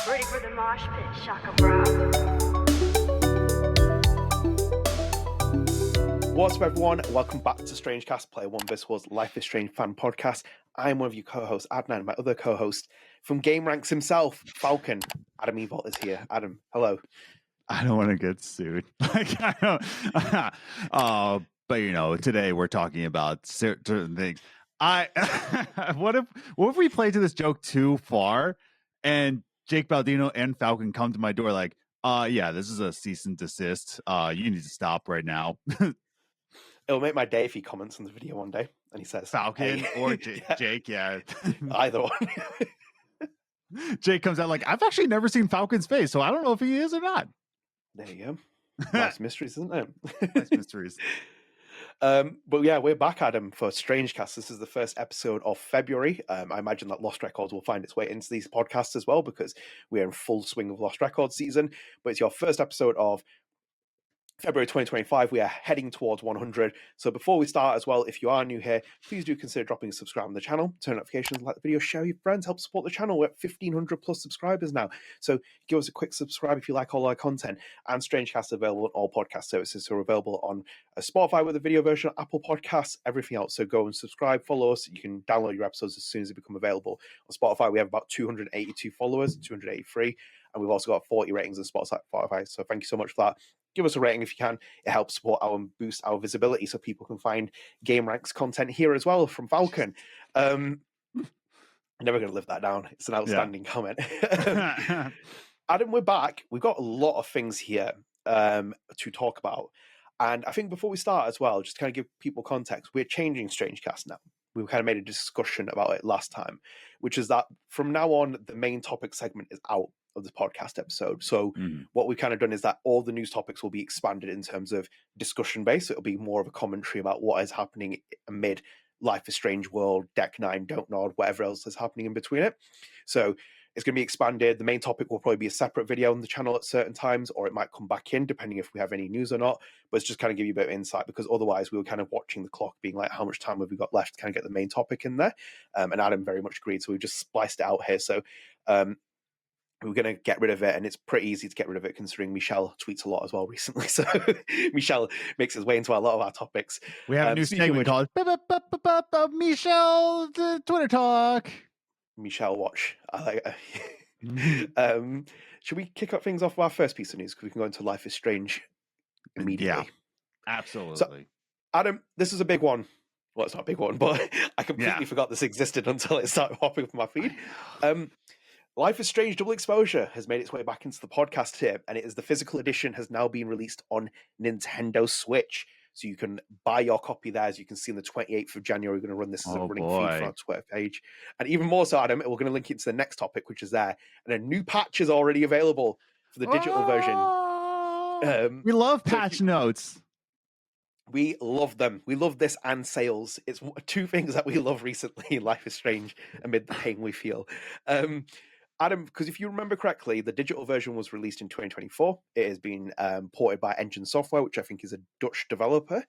Ready for the mosh pit, Shaka Bra. What's up, everyone? Welcome back to StrangeCast, Player One vs. Life is Strange fan podcast. I'm one of your co-hosts, Adnan. My other co-host from Game Ranks himself, Falcon. Adam Evalt is here. Adam, hello. I don't want to get sued. I don't. But you know, today we're talking about certain things. What if we play to this joke too far, and Jake Baldino and Falcon come to my door like, yeah, this is a cease and desist. You need to stop right now. It'll make my day if he comments on the video one day and he says Falcon hey. or Jake, yeah. Either one. Jake comes out like, I've actually never seen Falcon's face, so I don't know if he is or not. There you go. Nice mysteries, isn't it? Nice mysteries. But yeah, we're back, Adam, for StrangeCast. This is the first episode of February. I imagine that Lost Records will find its way into these podcasts as well because we're in full swing of Lost Records season. But it's your first episode of February 2025. We are heading towards 100. So before we start as well, if you are new here, please do consider dropping a subscribe on the channel, turn notifications, like the video, share with your friends, help support the channel. We're at 1,500 plus subscribers now. So give us a quick subscribe if you like all our content. And StrangeCast is available on all podcast services. So we're available on Spotify with a video version, Apple Podcasts, everything else. So go and subscribe, follow us. You can download your episodes as soon as they become available. On Spotify, we have about 282 followers, 283. And we've also got 40 ratings on Spotify. So thank you so much for that. Give us a rating if you can. It helps support our and boost our visibility so people can find Game Ranks content here as well from Falcon. I'm never going to live that down. It's an outstanding comment. Adam, we're back. We've got a lot of things here to talk about. And I think before we start as well, just to kind of give people context, we're changing StrangeCast now. We kind of made a discussion about it last time, which is that from now on, the main topic segment is out of this podcast episode. So what we've kind of done is that all the news topics will be expanded in terms of discussion base. It'll be more of a commentary about what is happening amid Life is Strange World, Deck 9, Don't Nod, whatever else is happening in between it. So it's going to be expanded. The main topic will probably be a separate video on the channel at certain times, or it might come back in depending if we have any news or not. But it's just kind of give you a bit of insight because otherwise we were kind of watching the clock being like, how much time have we got left to kind of get the main topic in there? And Adam very much agreed. So we've just spliced it out here. So we're going to get rid of it, and it's pretty easy to get rid of it considering Michel tweets a lot as well recently. So Michel makes his way into a lot of our topics. We have a new segment called Michel Twitter Talk. Michel Watch. I like it. Should we kick up things off with our first piece of news? Because we can go into Life is Strange immediately. Yeah, absolutely. So, Adam, this is a big one. Well, it's not a big one, but I completely forgot this existed until it started popping up on my feed. Life is Strange Double Exposure has made its way back into the podcast here, and it is the physical edition has now been released on Nintendo Switch. So you can buy your copy there. As you can see on the 28th of January, we're going to run this as a running feed for our Twitter page. And even more so, Adam, we're going to link it to the next topic, which is there. And a new patch is already available for the digital version. We love patch notes. We love them. We love this and sales. It's two things that we love recently in Life is Strange amid the pain we feel. Adam, because if you remember correctly, the digital version was released in 2024. It has been ported by Engine Software, which I think is a Dutch developer.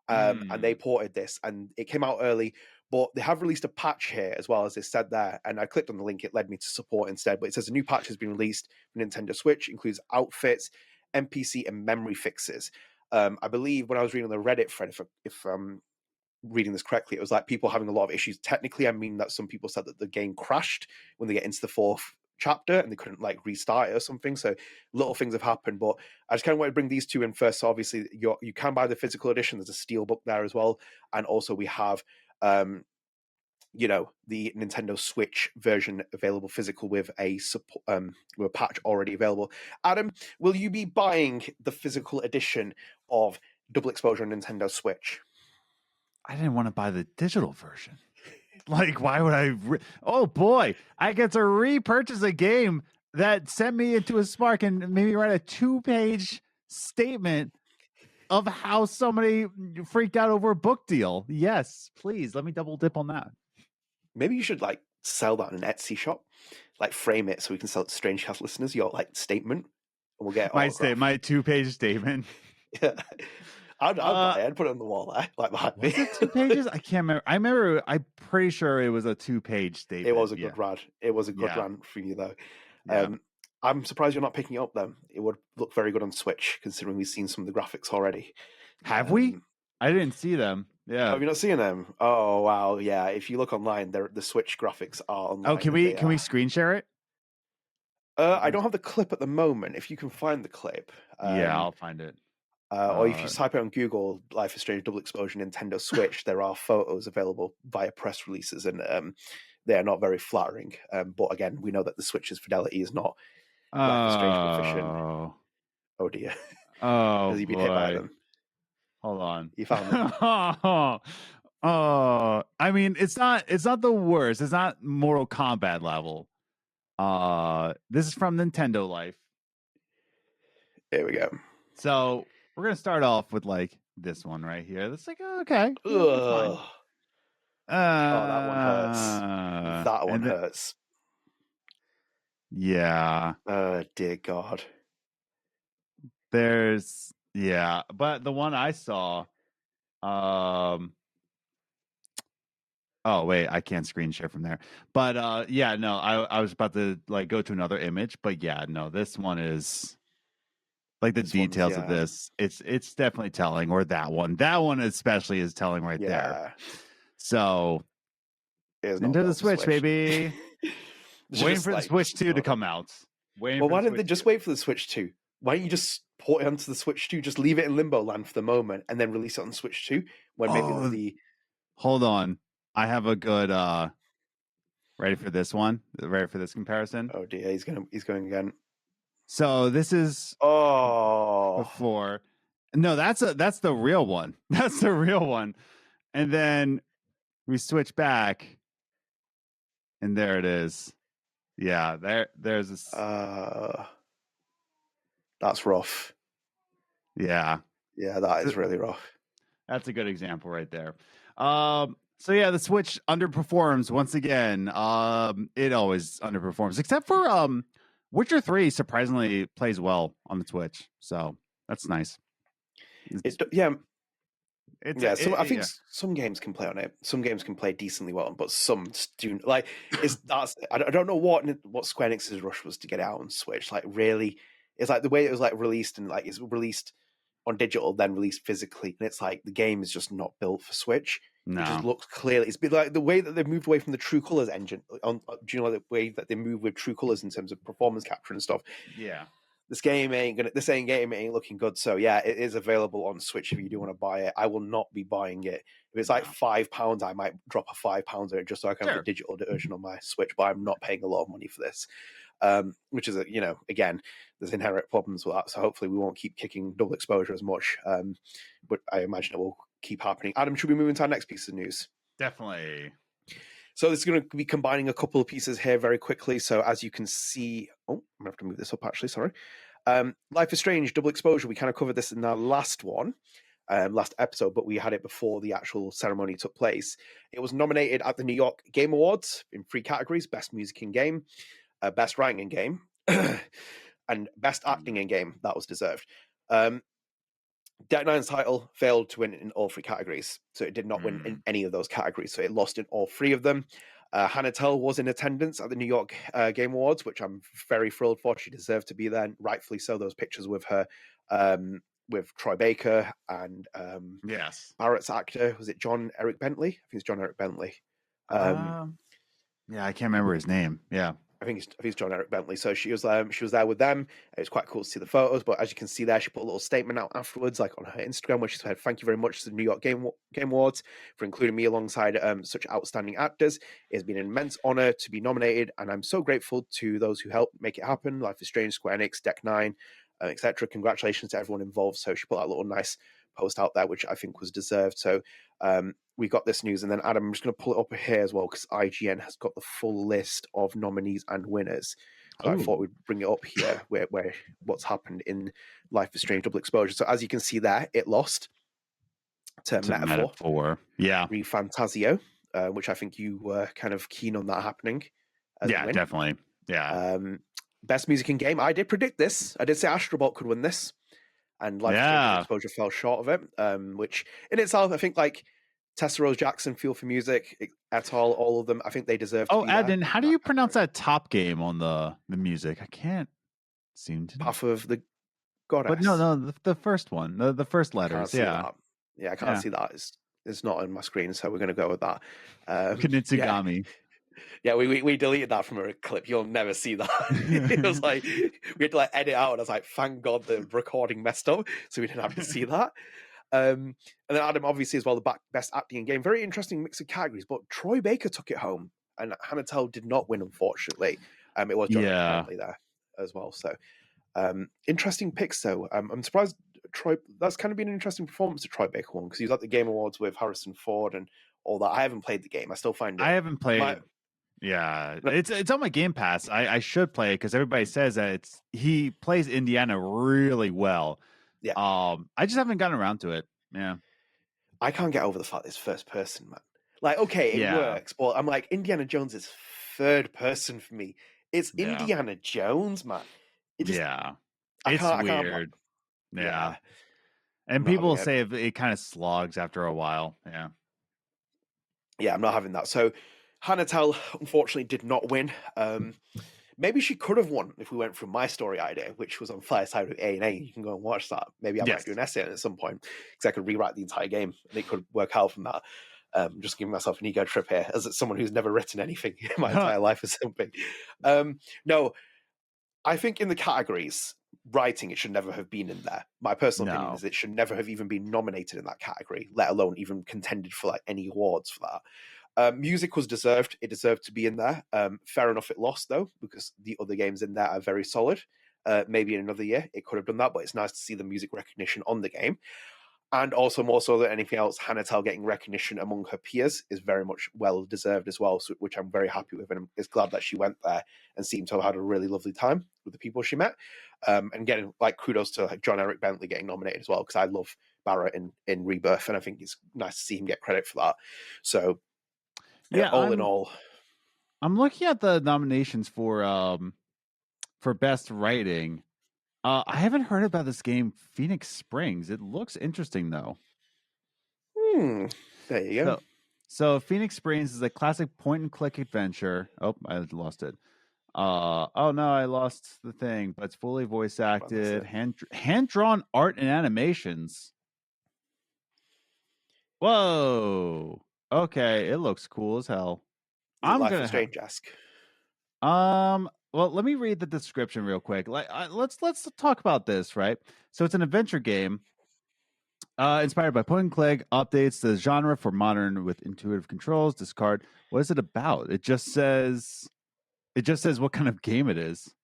And they ported this, and it came out early. But they have released a patch here, as well as they said there. And I clicked on the link. It led me to support instead. But it says a new patch has been released for Nintendo Switch. Includes outfits, NPC, and memory fixes. I believe when I was reading the Reddit thread, if reading this correctly, it was like people having a lot of issues. Technically, I mean that some people said that the game crashed when they get into the fourth chapter and they couldn't like restart it or something. So little things have happened, but I just kind of want to bring these two in first. So obviously you can buy the physical edition. There's a steelbook there as well. And also we have, the Nintendo Switch version available physical with a patch already available. Adam, will you be buying the physical edition of Double Exposure on Nintendo Switch? I didn't want to buy the digital version. Like, why would I? Oh boy, I get to repurchase a game that sent me into a spark and maybe write a 2-page statement of how somebody freaked out over a book deal. Yes, please let me double dip on that. Maybe you should like sell that in an Etsy shop, like frame it so we can sell it to StrangeCast listeners. Your like statement, and we'll get my 2-page statement. Yeah. I'd put it on the wall there, like behind me. Was it 2 pages? I can't remember. I'm pretty sure it was a 2-page statement. It was a good rant. It was a good rant for you, though. Yeah. I'm surprised you're not picking it up then. It would look very good on Switch, considering we've seen some of the graphics already. Have we? I didn't see them. Yeah. Have you not seen them? Oh wow, yeah. If you look online, the Switch graphics are online. Oh, can we screen share it? I don't have the clip at the moment. If you can find the clip, yeah, I'll find it. Or if you type it on Google, Life is Strange Double Exposure Nintendo Switch, there are photos available via press releases, and they are not very flattering. But again, we know that the Switch's fidelity is not Life is Strange proficient. Oh dear. Oh, has he been hit by them? Hold on. You found them. I mean, it's not the worst. It's not Mortal Kombat level. This is from Nintendo Life. There we go. So we're gonna start off with like this one right here. That's like okay. Oh, that one hurts. That one hurts. Yeah. Dear God. There's but the one I saw, oh wait, I can't screen share from there. But no, I was about to like go to another image, but yeah, no, this one is like the details of this. It's definitely telling, or that one especially is telling right there. So into the Switch, baby. Waiting for the Switch 2 to come out. Why didn't they just wait for the Switch 2? Why don't you just port it onto the Switch 2? Just leave it in limbo land for the moment and then release it on Switch 2 when maybe Hold on. I have a good ready for this one? Ready for this comparison? Oh dear, he's going again. So this is before. No, that's the real one. That's the real one. And then we switch back and there it is. Yeah, there's this. That's rough. Yeah, that is really rough. That's a good example right there. So yeah, the Switch underperforms once again. It always underperforms, except for Witcher 3 surprisingly plays well on the Switch. So that's nice. I think some games can play on it. Some games can play decently well, but some do. Like I don't know what Square Enix's rush was to get it out on Switch. Like really, it's like the way it was like released and like it's released on digital, then released physically, and it's like the game is just not built for Switch. No. It just looks clearly. It's been like the way that they've moved away from the True Colors engine. Do you know the way that they move with True Colors in terms of performance capture and stuff? Yeah. This game ain't looking good. So yeah, it is available on Switch if you do want to buy it. I will not be buying it. If it's like £5, I might drop a £5 on it just so I can have the digital version on my Switch. But I'm not paying a lot of money for this, which is again, there's inherent problems with that. So hopefully we won't keep kicking double exposure as much. But I imagine it will keep happening. Adam, should we move into our next piece of news? Definitely. So this is going to be combining a couple of pieces here very quickly. So as you can see, I'm going to have to move this up actually, sorry. Life is Strange, Double Exposure. We kind of covered this in our last episode, but we had it before the actual ceremony took place. It was nominated at the New York Game Awards in 3 categories: Best Music in Game, Best Writing in Game, and Best Acting in Game. That was deserved. Deck 9's title failed to win in all 3 categories, so it did not win in any of those categories, so it lost in all 3 of them. Hannah Tell was in attendance at the New York Game Awards, which I'm very thrilled for. She deserved to be there, rightfully so. Those pictures with her, with Troy Baker and Barrett's actor, was it John Eric Bentley? I think it's John Eric Bentley. Yeah, I can't remember his name. Yeah. I think it's John Eric Bentley. So she was there with them. It was quite cool to see the photos. But as you can see there, she put a little statement out afterwards, like on her Instagram, where she said, "Thank you very much to the New York Game Awards for including me alongside such outstanding actors. It has been an immense honor to be nominated, and I'm so grateful to those who helped make it happen. Life is Strange, Square Enix, Deck 9, etc. Congratulations to everyone involved." So she put that little nice post out there, which I think was deserved. So we got this news, and then Adam, I'm just going to pull it up here as well because IGN has got the full list of nominees and winners. So I thought we'd bring it up here where what's happened in Life is Strange Double Exposure. So as you can see there, it lost to Metaphor. Yeah. Re Fantasio, which I think you were kind of keen on that happening. Yeah, definitely. Yeah. Best Music in Game. I did predict this. I did say Astrobot could win this. And Life is Strange Double Exposure fell short of it, which in itself, I think like Tessa Rose Jackson, Feel for Music, et al., all of them, I think they deserve to be Adnan, there. how do you pronounce that top game on the music? I can't. seem to. Path of the Goddess. But no, the first one, the first I can't letters. see Yeah, that. Yeah, I can't see that. It's not on my screen, so we're going to go with that. Yeah. Kunitsugami. Yeah, we deleted that from a clip. You'll never see that. It was like we had to like edit out, and I was like, thank God the recording messed up, so we didn't have to see that. And then Adam, obviously, as well, the best acting in game. Very interesting mix of categories, but Troy Baker took it home, and Hannah Tell did not win, unfortunately. It was John apparently there as well. So interesting picks, though. I'm surprised Troy. That's kind of been an interesting performance that Troy Baker won, because he was at the Game Awards with Harrison Ford and all that. I haven't played the game. I still find it. I haven't played. Yeah, it's on my Game Pass. I should play it because everybody says that he plays Indiana really well. Yeah. I just haven't gotten around to it. Yeah. I can't get over the fact it's first person, man. Like, okay, it works, but I'm like, Indiana Jones is third person for me. It's Indiana Jones, man. It's weird. Yeah. And people say it kind of slogs after a while. Yeah. Yeah, I'm not having that. So Hannah Tell, unfortunately, did not win. Maybe she could have won if we went through my story idea, which was on Fireside with A&A. You can go and watch that. Maybe I might do an essay on it at some point, because I could rewrite the entire game, and it could work out from that. Just giving myself an ego trip here, as someone who's never written anything in my entire life or something. No, I think in the categories, writing, it should never have been in there. My personal opinion is it should never have even been nominated in that category, let alone even contended for like any awards for that. Music was deserved. It deserved to be in there. Fair enough it lost, though, because the other games in there are very solid. Maybe in another year it could have done that, but it's nice to see the music recognition on the game. And also, more so than anything else, Hannah Tell getting recognition among her peers is very much well-deserved as well, which I'm very happy with. And I'm glad that she went there and seemed to have had a really lovely time with the people she met. And getting, like, kudos to like John Eric Bentley getting nominated as well, because I love Barrett in Rebirth, and I think it's nice to see him get credit for that. So, all in all, I'm looking at the nominations for best writing. I haven't heard about this game, Phoenix Springs. It looks interesting, though. There you go. So Phoenix Springs is a classic point-and-click adventure. Oh, I lost it. Oh no, I lost the thing. But it's fully voice acted, hand-drawn art and animations. Whoa. Okay, it looks cool as hell. I'm gonna Strange ask. Well, let me read the description real quick. Let's talk about this, right? So it's an adventure game, inspired by point and click, updates the genre for modern with intuitive controls. Discard. What is it about? It just says what kind of game it is.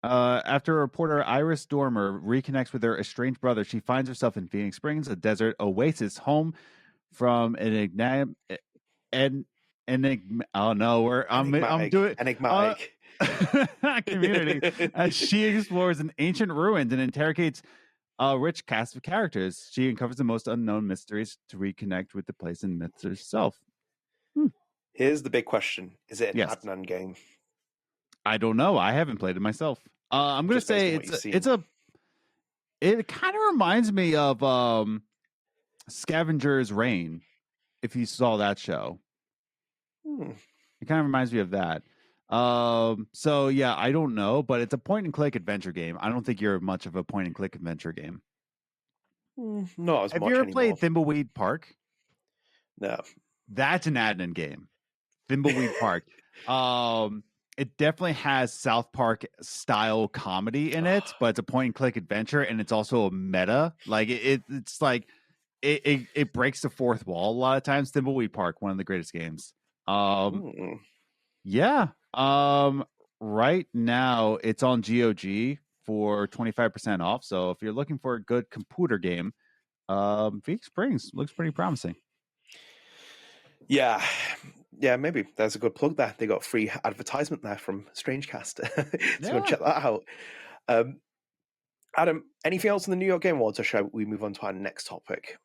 After reporter Iris Dormer reconnects with her estranged brother, she finds herself in Phoenix Springs, a desert oasis, home from an enigmatic community as she explores an ancient ruins and interrogates a rich cast of characters. She uncovers the most unknown mysteries to reconnect with the place and myths herself. Here's the big question: is it an Adnan game? I don't know. I haven't played it myself. I'm going to say it kind of reminds me of Scavenger's Reign, if you saw that show. It kind of reminds me of that. So yeah, I don't know, but it's a point and click adventure game. I don't think you're much of a point and click adventure game. Not as much. Have you ever played Thimbleweed Park? No. That's an Adnan game. Thimbleweed Park. It definitely has South Park style comedy in it, but it's a point and click adventure, and it's also a meta. Like it's like it breaks the fourth wall a lot of times. Thimbleweed Park, one of the greatest games. Yeah. Right now it's on GOG for 25% off. So if you're looking for a good computer game, Phoenix Springs looks pretty promising. Yeah, maybe there's a good plug there. They got free advertisement there from StrangeCast. So check that out. Adam, anything else in the New York Game Awards, or shall we move on to our next topic?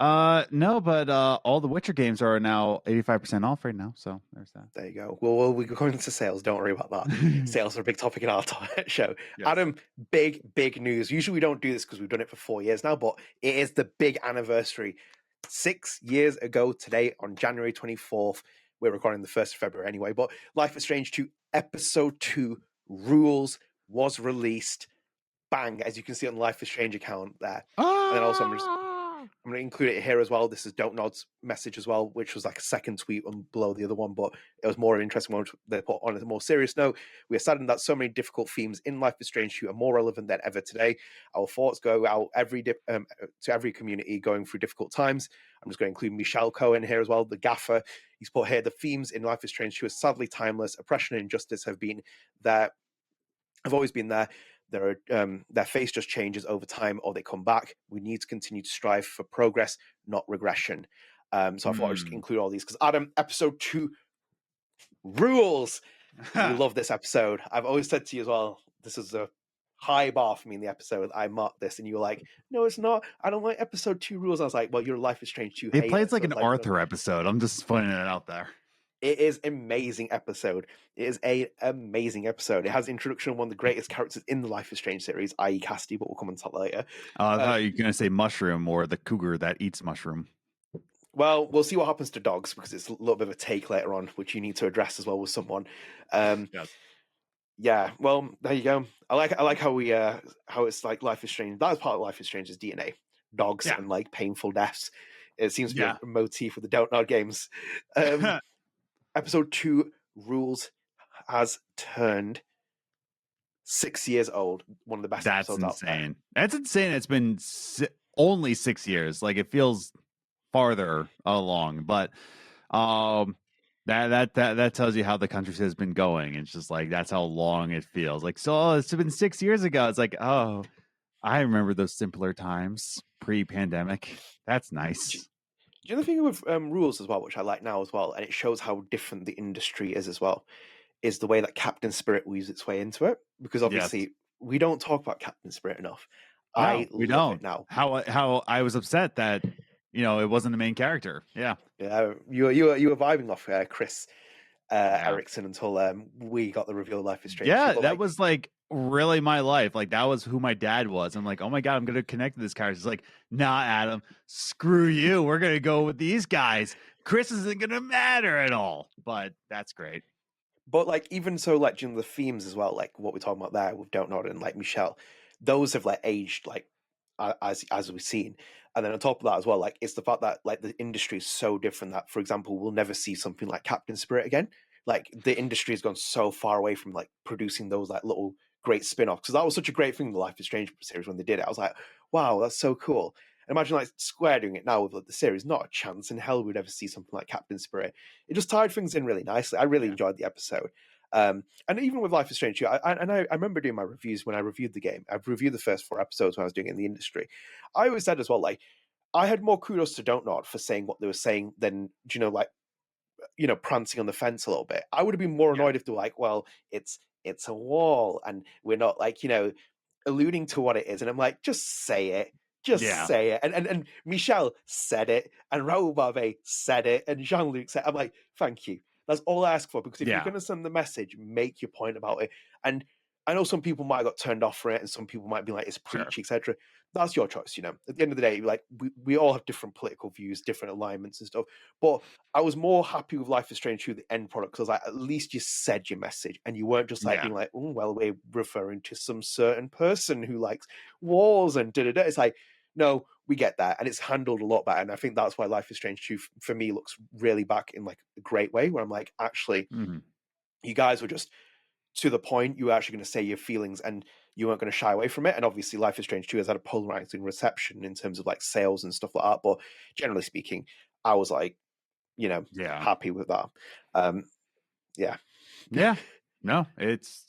No, but all the Witcher games are now 85% off right now. So there's that. There you go. Well, we're going into sales. Don't worry about that. Sales are a big topic in our show. Yes. Adam, big news. Usually we don't do this because we've done it for 4 years now, but it is the big anniversary. 6 years ago today, on January 24th, we're recording the 1st of February anyway, but Life is Strange 2 Episode 2 Rules was released. Bang, as you can see on the Life is Strange account there. And then also I'm going to include it here as well. This is Don't Nod's message as well, which was like a second tweet below the other one, but it was more interesting one they put on a more serious note. We are saddened that so many difficult themes in Life is Strange 2 are more relevant than ever today. Our thoughts go out to every community going through difficult times. I'm just going to include Michel Koch in here as well, the gaffer. He's put here, the themes in Life is Strange 2 are sadly timeless. Oppression and injustice have always been there. Their face just changes over time or they come back. We need to continue to strive for progress, not regression. So I thought I'd just include all these because Adam, episode 2 rules. We love this episode. I've always said to you as well, this is a high bar for me in the episode. I marked this and you were like, no, it's not. I don't like episode 2 rules. I was like, well, your Life is Strange 2 It plays like an Arthur episode. I'm just putting it out there. It is amazing episode. It is an amazing episode. It has the introduction of one of the greatest characters in the Life is Strange series, i.e. Cassidy, but we'll come on to that later. I thought you were going to say mushroom or the cougar that eats mushroom. Well, we'll see what happens to dogs because it's a little bit of a take later on, which you need to address as well with someone. Yes. Yeah, well, there you go. I like how we how it's like Life is Strange. That is part of Life is Strange's DNA. Dogs and like painful deaths. It seems to be a motif of the Don't Nod games. Episode 2 rules has turned 6 years old. One of the best episodes out there. Insane. That's insane. It's been only 6 years. Like it feels farther along, but that tells you how the country has been going. It's just like that's how long it feels. Like it's been 6 years ago. It's like, oh, I remember those simpler times pre-pandemic. That's nice. The other thing with rules as well, which I like now as well, and it shows how different the industry is as well, is the way that Captain Spirit weaves its way into it. Because obviously we don't talk about Captain Spirit enough. No, we don't. It now. How I was upset that it wasn't the main character. Yeah. You were vibing off Chris Erickson until we got the reveal of Life is Strange. Yeah, that was like really my life. Like that was who my dad was. I'm like, oh my god, I'm gonna connect to this character. It's like, nah, Adam, screw you. We're gonna go with these guys. Chris isn't gonna matter at all. But that's great. But like even so, like the themes as well, like what we're talking about there with Don't Nod and like Michelle, those have like aged like as we've seen. And then on top of that as well, like it's the fact that like the industry is so different that, for example, we'll never see something like Captain Spirit again. Like the industry has gone so far away from like producing those like little great spin-offs, because that was such a great thing in the Life is Strange series when they did it. I was like, wow, that's so cool. And imagine like Square doing it now with like, the series. Not a chance in hell we'd ever see something like Captain Spirit. It just tied things in really nicely. I really enjoyed the episode. And even with Life is Strange 2, I remember doing my reviews when I reviewed the game. I've reviewed the first 4 episodes when I was doing it in the industry. I always said as well, like, I had more kudos to Don't Nod for saying what they were saying than, prancing on the fence a little bit. I would have been more annoyed if they were like, well, it's a wall and we're not like, alluding to what it is. And I'm like, just say it. Just say it. And Michel said it, and Raoul Barbet said it, and Jean-Luc said it. I'm like, thank you. That's all I ask for, because if you're going to send the message, make your point about it. And I know some people might have got turned off for it, and some people might be like, it's preachy, etc. That's your choice, At the end of the day, like we all have different political views, different alignments and stuff. But I was more happy with Life is Strange 2, the end product, because like, at least you said your message, and you weren't just like being like, oh, well, we're referring to some certain person who likes wars and da-da-da. It's like, no, we get that, and it's handled a lot better. And I think that's why Life is Strange 2 for me looks really back in like a great way, where I'm like, actually, you guys were just to the point. You were actually going to say your feelings, and you weren't going to shy away from it. And obviously, Life is Strange 2 has had a polarizing reception in terms of like sales and stuff like that. But generally speaking, I was like, happy with that. No, it's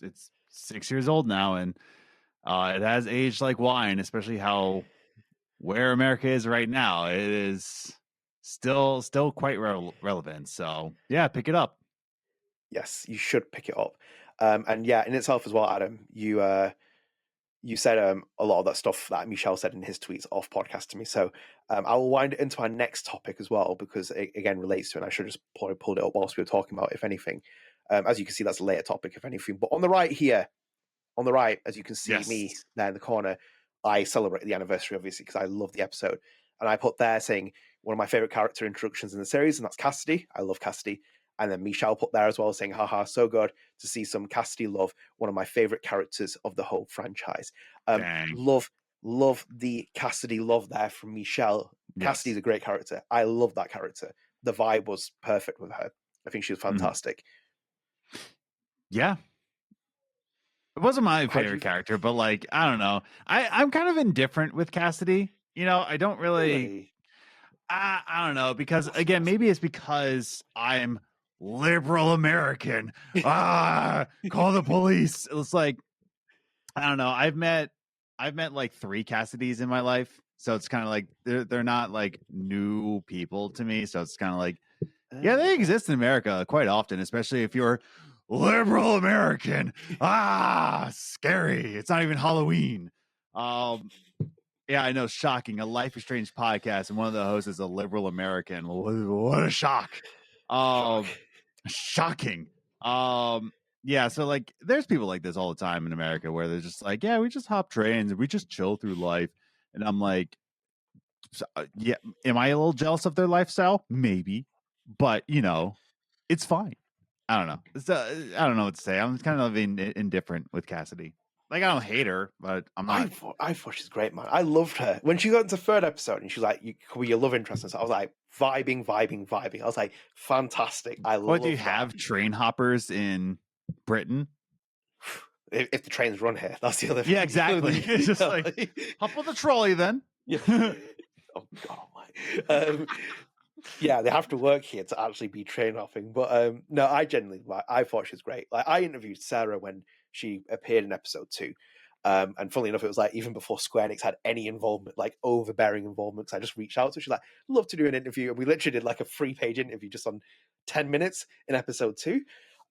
6 years old now, and it has aged like wine, especially where America is right now. It is still quite relevant. So yeah, pick it up. Yes, you should pick it up. And yeah, in itself as well, Adam, you said a lot of that stuff that Michel said in his tweets off podcast to me. So I will wind it into our next topic as well, because it again relates to it. And I should just probably pulled it up whilst we were talking about it, if anything. As you can see, that's a later topic, if anything. But on the right here, as you can see me there in the corner, I celebrate the anniversary, obviously, because I love the episode. And I put there saying one of my favorite character introductions in the series, and that's Cassidy. I love Cassidy. And then Michel put there as well, saying, haha, so good to see some Cassidy love, one of my favorite characters of the whole franchise. Dang. Love the Cassidy love there from Michel. Cassidy's a great character. I love that character. The vibe was perfect with her. I think she was fantastic. Yeah. It wasn't my favorite character, but like, I don't know. I'm kind of indifferent with Cassidy. You know, I don't really. I don't know, because again, maybe it's because I'm liberal American. Call the police. It's like, I don't know. I've met like 3 Cassidys in my life, so it's kind of like they're not like new people to me. So it's kind of like, yeah, they exist in America quite often, especially if you're liberal American. Scary. It's not even Halloween. Yeah, I know. Shocking. A Life is Strange podcast, and one of the hosts is a liberal American. What a shock. Shocking. Yeah, so like there's people like this all the time in America where they're just like, yeah, we just hop trains and we just chill through life. And I'm like, yeah, am I a little jealous of their lifestyle? Maybe. But, you know, it's fine. I don't know. I don't know what to say. I'm kind of indifferent with Cassidy. Like, I don't hate her, but I'm not. I thought she's great, man. I loved her. When she got into the 3rd episode and she's like, you could be your love interest. And so I was like, vibing. I was like, fantastic. What, do you have train hoppers in Britain? If the trains run here, that's the other thing. Yeah, exactly. It's just like, hop on the trolley then. Yeah. Oh, God. Yeah, they have to work here to actually be train hopping. But no, I thought she was great. Like, I interviewed Sarah when she appeared in episode 2. And funnily enough, it was like even before Square Enix had any involvement, like overbearing involvement, because I just reached out to her. She's like, love to do an interview. And we literally did like a 3-page interview just on 10 minutes in episode 2.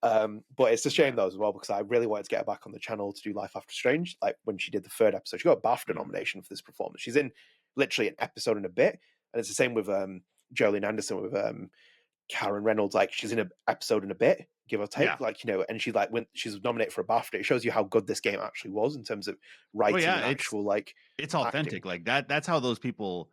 But it's a shame though as well, because I really wanted to get her back on the channel to do Life After Strange. Like when she did the 3rd episode, she got a BAFTA nomination for this performance. She's in literally an episode and a bit. And it's the same with Jolene Anderson with Karen Reynolds. Like she's in an episode and a bit, give or take. Like, you know, and she's like, when she's nominated for a BAFTA, it shows you how good this game actually was in terms of writing and actual like it's authentic acting. Like that's how those people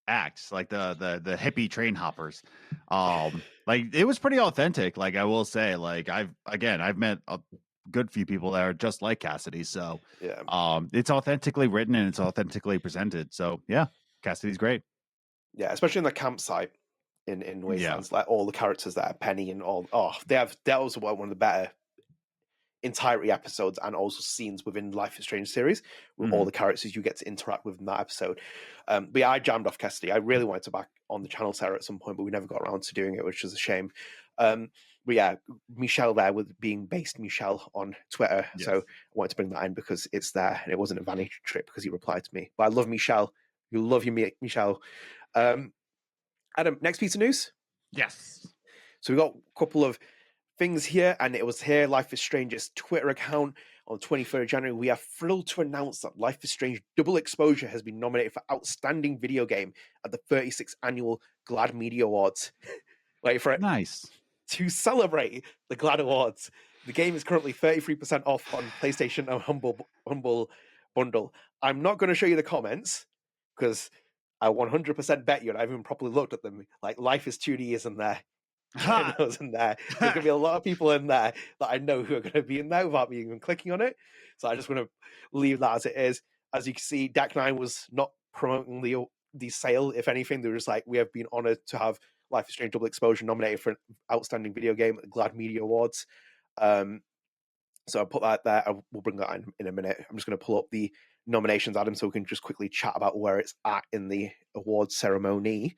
act, like the hippie train hoppers. Like it was pretty authentic. Like I will say, like I've met a good few people that are just like Cassidy. So yeah, it's authentically written and it's authentically presented. So yeah, Cassidy's great. Yeah, especially in the campsite in Wastelands, like all the characters that are Penny and all. Oh, that was one of the better entirety episodes and also scenes within Life is Strange series with all the characters you get to interact with in that episode. But yeah, I jammed off Cassidy. I really wanted to back on the channel Sarah at some point, but we never got around to doing it, which was a shame. But yeah, Michel there with being based Michel on Twitter. Yes. So I wanted to bring that in because it's there and it wasn't a vanity trip because he replied to me. But I love Michel. You love you, Michel. Adam, next piece of news. Yes. So we got a couple of things here, and it was here. Life is Strange's Twitter account on 23rd of January. We are thrilled to announce that Life is Strange Double Exposure has been nominated for Outstanding Video Game at the 36th Annual GLAAD Media Awards. Wait for it. Nice. To celebrate the GLAAD Awards, the game is currently 33% off on PlayStation and Humble Bundle. I'm not going to show you the comments because I 100% bet you, and I haven't even properly looked at them. Like, Life is 2D isn't there. There's in there. There's gonna be a lot of people in there that I know who are gonna be in there without me even clicking on it. So I just want to leave that as it is. As you can see, Deck 9 was not promoting the sale. If anything, they were just like, we have been honored to have Life is Strange Double Exposure nominated for an Outstanding Video Game at the GLAAD Media Awards. So I'll put that there. We'll bring that in a minute. I'm just going to pull up the nominations, Adam, so we can just quickly chat about where it's at in the awards ceremony.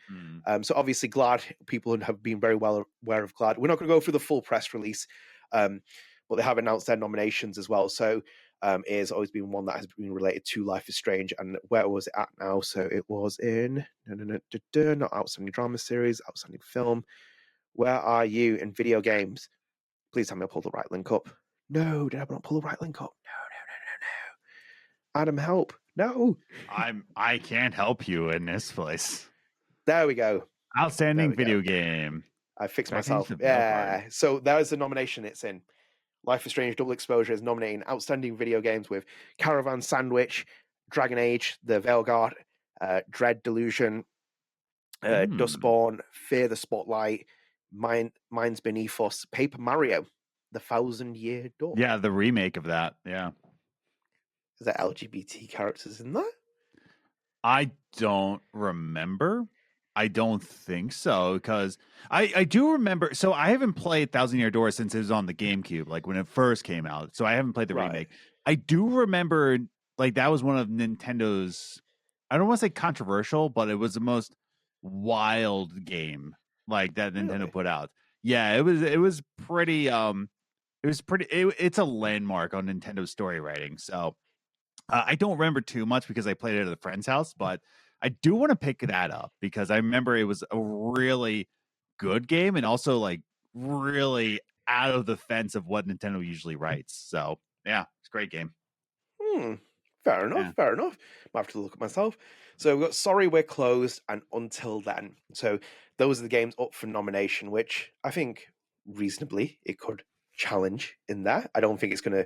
So obviously GLAAD, people have been very well aware of GLAAD. We're not going to go through the full press release, but they have announced their nominations as well. So it has always been one that has been related to Life is Strange. And where was it at now? So it was in, not Outstanding Drama Series, Outstanding Film. Where are you in video games? Please tell me I pulled the right link up. No, did I not pull the right link up? No. Adam, help. No. I can't help you in this place. There we go. Outstanding video game. I fixed myself. Yeah. So there's the nomination it's in. Life is Strange Double Exposure is nominating Outstanding Video Games with Caravan Sandwich, Dragon Age, The Veilguard, Dread Delusion, Dustborn, Fear the Spotlight, mine's beneath us. Paper Mario, the 1,000-Year Door. Yeah, the remake of that. Yeah. Is there LGBT characters in that? I don't remember. I don't think so, because I do remember. So I haven't played 1,000-Year Door since it was on the GameCube, like when it first came out. So I haven't played the remake. I do remember, like, that was one of Nintendo's, I don't want to say controversial, but it was the most wild game like that Nintendo put out. Yeah, it was pretty it's a landmark on Nintendo's story writing. So I don't remember too much because I played it at a friend's house, but I do want to pick that up because I remember it was a really good game and also like really out of the fence of what Nintendo usually writes. So yeah, it's a great game. Fair enough. Fair enough. I have to look at myself. So we've got Sorry We're Closed and Until Then. So those are the games up for nomination, which I think reasonably it could challenge in there. I don't think it's going to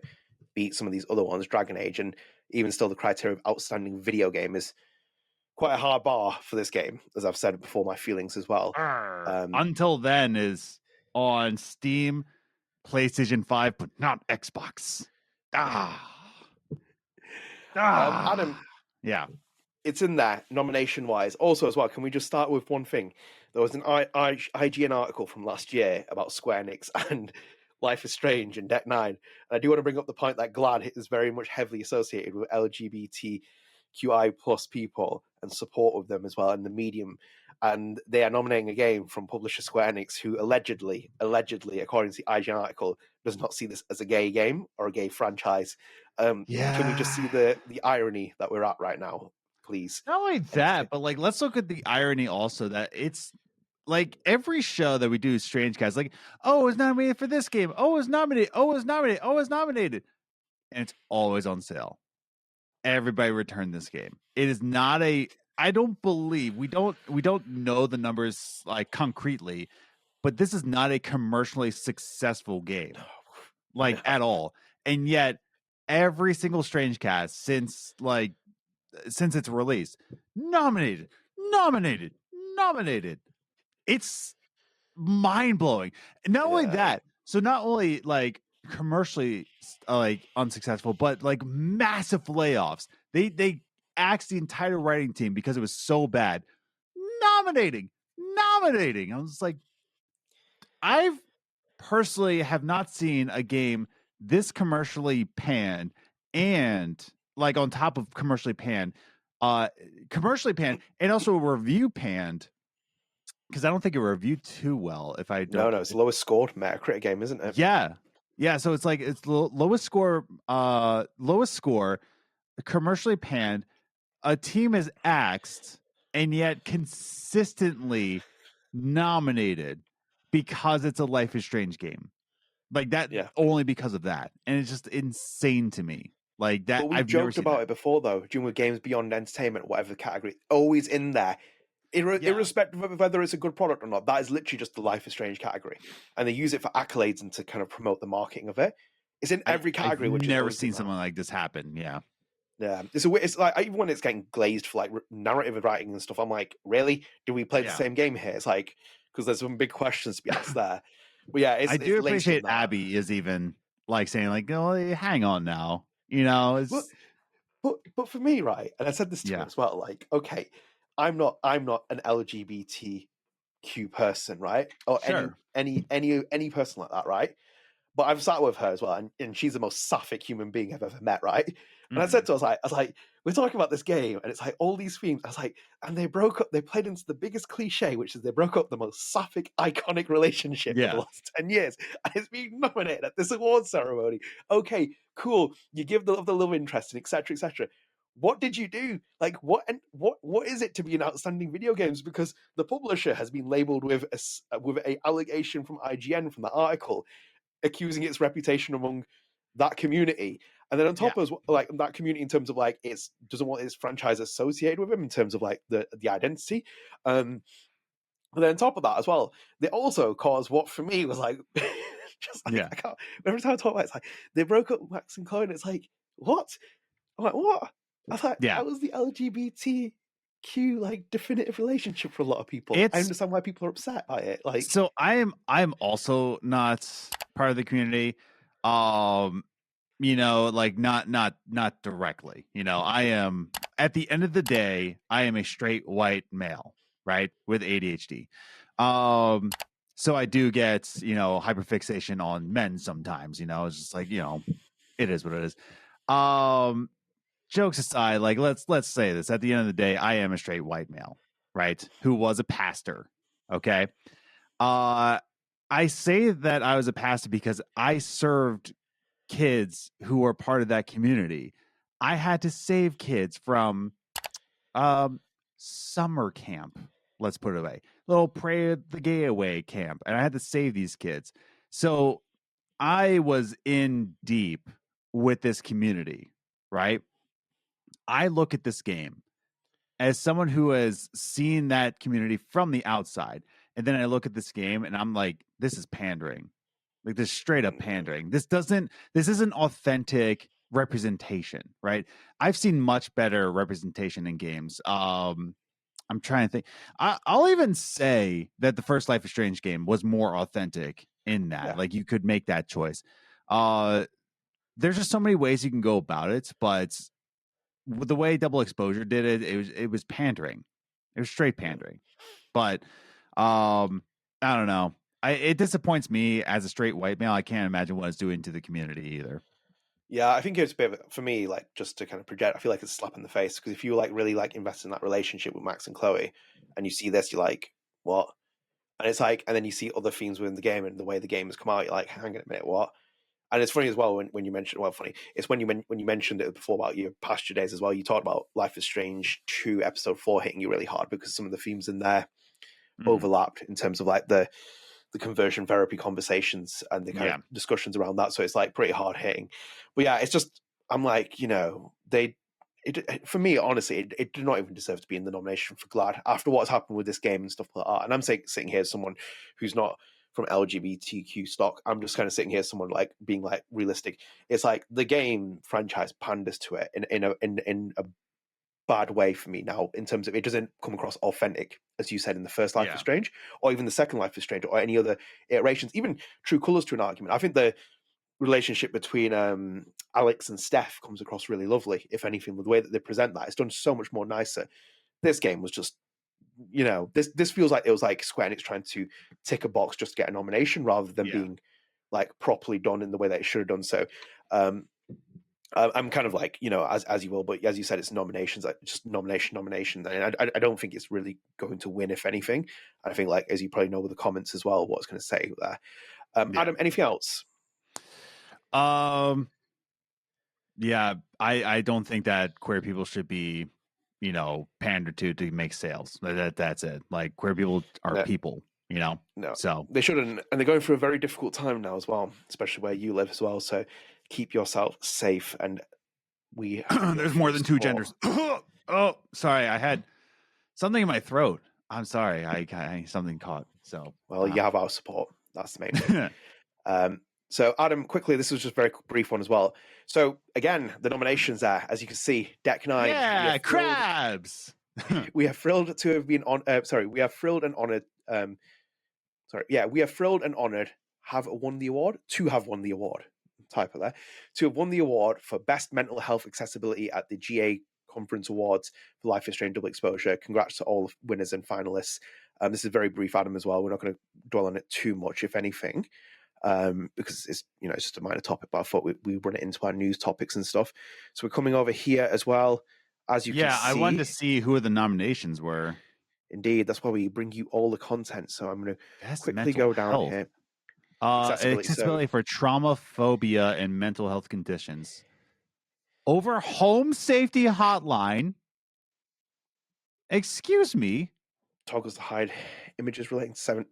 beat some of these other ones, Dragon Age, and even still the criteria of outstanding video game is quite a hard bar for this game, as I've said before, my feelings as well. Until Then is on Steam, PlayStation 5, but not Xbox. Adam, yeah, it's in there nomination-wise. Also, as well, can we just start with one thing? There was an IGN article from last year about Square Enix and Life is Strange and Deck 9. And I do want to bring up the point that GLAAD is very much heavily associated with LGBTQI plus people and support of them as well in the medium. And they are nominating a game from publisher Square Enix, who allegedly, according to the IGN article, does not see this as a gay game or a gay franchise. Can we just see the irony that we're at right now, please? Not only that, but like, let's look at the irony also that it's like every show that we do is StrangeCast, like, oh, it's nominated for this game. Oh, it's nominated. Oh, it's nominated. Oh, it's nominated. And it's always on sale. Everybody return this game. It is not I don't believe we don't know the numbers like concretely, but this is not a commercially successful game, like at all. And yet, every single StrangeCast since its release, nominated. It's mind blowing. Not only that, so not only like commercially like unsuccessful, but like massive layoffs. They axed the entire writing team because it was so bad. Nominating. I was like, I've personally have not seen a game this commercially panned and like on top of commercially panned and also review panned, because I don't think it reviewed too well. If I don't, no, it's the lowest scored Metacritic game, isn't it? Yeah. So it's like it's the lowest score, commercially panned. A team is axed and yet consistently nominated because it's a Life is Strange game, like that. Only because of that, and it's just insane to me. Like that, but we've joked about it before, though. Doing with games beyond entertainment, whatever the category, always in there. Irrespective of whether it's a good product or not, that is literally just the Life is Strange category, and they use it for accolades and to kind of promote the marketing of it. It's in every category. I've never seen something like this happen. Yeah, it's like even when it's getting glazed for like narrative writing and stuff. I'm like, really? Do we play the same game here? It's like, because there's some big questions to be asked there. But yeah, I do appreciate Abby is even like saying like, oh, hang on now, it's. But for me, right, and I said this to him as well, like, okay, I'm not an LGBTQ person, right? Or any person like that, right? But I've sat with her as well, and she's the most sapphic human being I've ever met, right? And I said to her, I was like, we're talking about this game, and it's like all these themes. I was like, and they played into the biggest cliche, which is they broke up the most sapphic, iconic relationship in the last 10 years, and it's being nominated at this award ceremony. Okay, cool. You give the love interest and etc. etc. What did you do? Like, what is it to be an outstanding video games? Because the publisher has been labeled with a allegation from IGN from the article, accusing its reputation among that community, and then on top of like that community in terms of like it doesn't want its franchise associated with him in terms of like the identity. But then on top of that as well, they also caused what for me was like just like I can't. Every time I talk about it, it's like they broke up Max and Chloe, and it's like what? I'm like what? I was like that was the LGBTQ cute, like definitive relationship for a lot of people. I It's understand why people are upset by it. Like, so I'm also not part of the community. Like not directly. I am, at the end of the day, I am a straight white male, right, with ADHD. So I do get, hyperfixation on men sometimes. It's just like, it is what it is. Jokes aside, like let's say this. At the end of the day, I am a straight white male, right, who was a pastor. Okay. I say that I was a pastor because I served kids who were part of that community. I had to save kids from summer camp. Let's put it away. Little Pray the Gay Away camp. And I had to save these kids. So I was in deep with this community, right? I look at this game as someone who has seen that community from the outside. And then I look at this game and I'm like, this is pandering. Like, this straight up pandering. This isn't authentic representation, right? I've seen much better representation in games. I'm trying to think. I'll even say that the first Life is Strange game was more authentic in that. Yeah. Like, you could make that choice. There's just so many ways you can go about it, but with the way Double Exposure did it, it was pandering. It was straight pandering. But I don't know. It disappoints me as a straight white male. I can't imagine what it's doing to the community either. yeah, I think it's a bit of, for me, like, just to kind of project, I feel like it's a slap in the face, because if you like really like invest in that relationship with Max and Chloe, and you see this, you're like, what? And it's like, and then you see other themes within the game and the way the game has come out, you're like, hang on a minute, what? And it's funny as well when you mentioned, well, funny, it's when you mentioned it before about your pasture days as well. You talked about Life is Strange 2 episode 4 hitting you really hard because some of the themes in there overlapped in terms of like the conversion therapy conversations and the kind of discussions around that. So it's like pretty hard hitting. But yeah, it's just, I'm like, for me, honestly, it did not even deserve to be in the nomination for GLAAD after what's happened with this game and stuff like that. And I'm sitting here as someone who's not from LGBTQ stock. I'm just kind of sitting here as someone like being like realistic. It's like the game franchise panders to it in a bad way for me now, in terms of it doesn't come across authentic, as you said in the first Life is Strange, or even the second Life is Strange, or any other iterations, even True Colors to an argument. I think the relationship between Alex and Steph comes across really lovely. If anything, with the way that they present that, it's done so much more nicer. This game was just, this feels like it was like Square Enix trying to tick a box just to get a nomination rather than being like properly done in the way that it should have done. So I'm kind of like, as you will, but as you said, it's nominations, like just nomination. And I don't think it's really going to win, if anything. I think, like, as you probably know with the comments as well, what it's going to say there. Adam, anything else? Yeah, I don't think that queer people should be, pandered to make sales. That's it. Like, queer people are people, No, so they shouldn't. And they're going through a very difficult time now as well, especially where you live as well. So keep yourself safe. And we there's more than two genders. Oh, sorry, I had something in my throat. I'm sorry, I something caught. So you have our support. That's the main thing. So Adam, quickly, this was just a very brief one as well. So again, the nominations there, as you can see, Deck 9. Yeah, crabs. We are thrilled to have been on. We are thrilled and honored. We are thrilled and honored to have won the award. Typo there. To have won the award for Best Mental Health Accessibility at the GAconf Awards for Life is Strange Double Exposure. Congrats to all winners and finalists. This is very brief, Adam, as well. We're not going to dwell on it too much, if anything, because it's just a minor topic. But I thought we run it into our news topics and stuff. So we're coming over here as well, as you can see. I wanted to see who the nominations were. Indeed, that's why we bring you all the content. So I'm going to quickly go down here. Accessibility for trauma, phobia, and mental health conditions. Over home safety hotline. Excuse me. Toggles to hide images relating to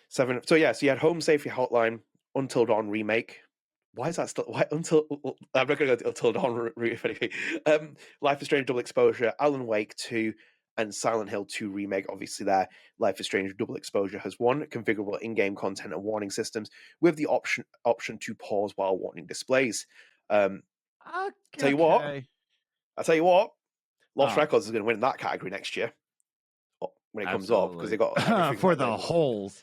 7. So you had home safety hotline, Until Dawn remake. Why is that still? Why until? I'm not going to go Until Dawn if anything. Life is Strange Double Exposure, Alan Wake 2, and Silent Hill 2 remake. Obviously, there, Life is Strange Double Exposure has won configurable in-game content and warning systems with the option to pause while warning displays. Tell you what. Lost Records is going to win that category next year when it comes up because they got everything for like the holes.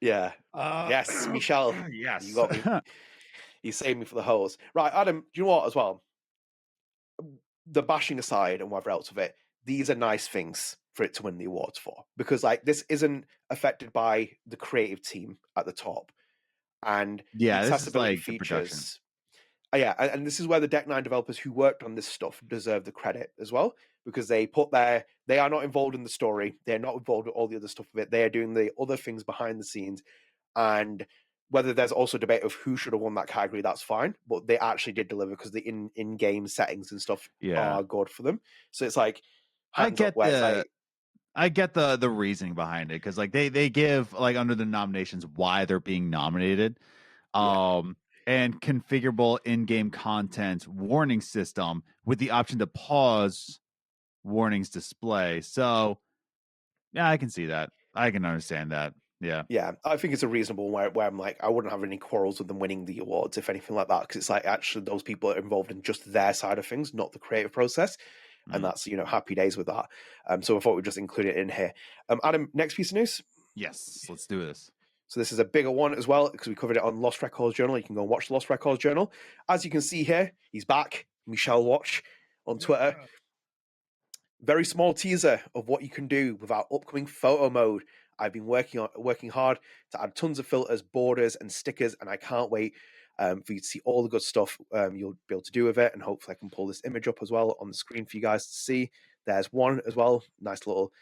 Yeah. Yes, Michel. Yes. You got me. You saved me for the holes. Right, Adam, do you know what as well? The bashing aside and whatever else of it, these are nice things for it to win the awards for. Because like this isn't affected by the creative team at the top. And the Yeah, this is accessibility like the production. features. Yeah, and this is where the Deck 9 developers who worked on this stuff deserve the credit as well, because they are not involved in the story. They're not involved with all the other stuff of it. They are doing the other things behind the scenes. And whether there's also debate of who should have won that category, that's fine. But they actually did deliver because the in-game settings and stuff are good for them. So it's like, I get the reasoning behind it because like they give like under the nominations why they're being nominated. And configurable in-game content warning system with the option to pause warnings display. So yeah, I can see that. I can understand that. Yeah, I think it's a reasonable one where I'm like, I wouldn't have any quarrels with them winning the awards, if anything like that, because it's like actually those people are involved in just their side of things, not the creative process, and that's happy days with that. So I thought we'd just include it in here. Adam, next piece of news. Yes, let's do this. So this is a bigger one as well because we covered it on Lost Records Journal. You can go and watch the Lost Records Journal. As you can see here, he's back. Michel Watch on Twitter. Very small teaser of what you can do with our upcoming photo mode. I've been working hard to add tons of filters, borders, and stickers, and I can't wait for you to see all the good stuff you'll be able to do with it. And hopefully I can pull this image up as well on the screen for you guys to see. There's one as well. Nice little,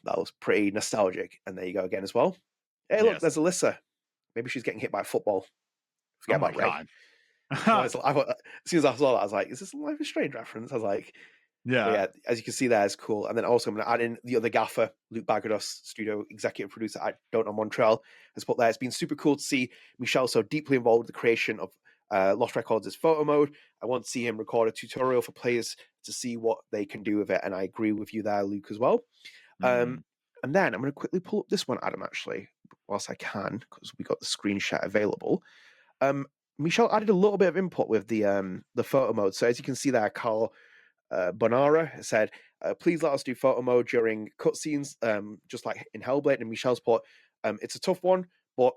that was pretty nostalgic. And there you go again as well. Hey, look, there's Alyssa. Maybe she's getting hit by a football. Forget about Ray. As soon as I saw that, I was like, is this a Life is Strange reference? I was like, yeah, as you can see there, it's cool. And then also I'm going to add in the other gaffer, Luc Baghadoust, studio executive producer at Montreal, has put there. It's been super cool to see Michel so deeply involved with the creation of Lost Records' photo mode. I want to see him record a tutorial for players to see what they can do with it. And I agree with you there, Luke, as well. And then I'm going to quickly pull up this one, Adam, actually, whilst I can, because we got the screenshot available. Michel added a little bit of input with the photo mode. So as you can see there, Carl Bonara said, please let us do photo mode during cutscenes, just like in Hellblade. And Michel's put, it's a tough one, but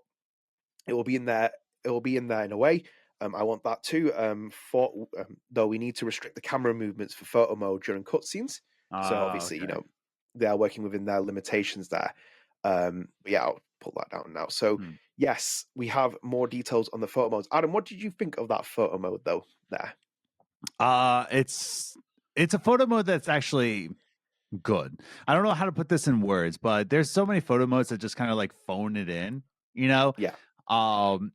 it will be in there. It will be in there in a way. I want that too. Though we need to restrict the camera movements for photo mode during cutscenes. So obviously, they are working within their limitations there. But yeah, I'll put that down now. So yes, we have more details on the photo modes. Adam, what did you think of that photo mode though? There. It's a photo mode that's actually good. I don't know how to put this in words, but there's so many photo modes that just kind of like phone it in, Yeah.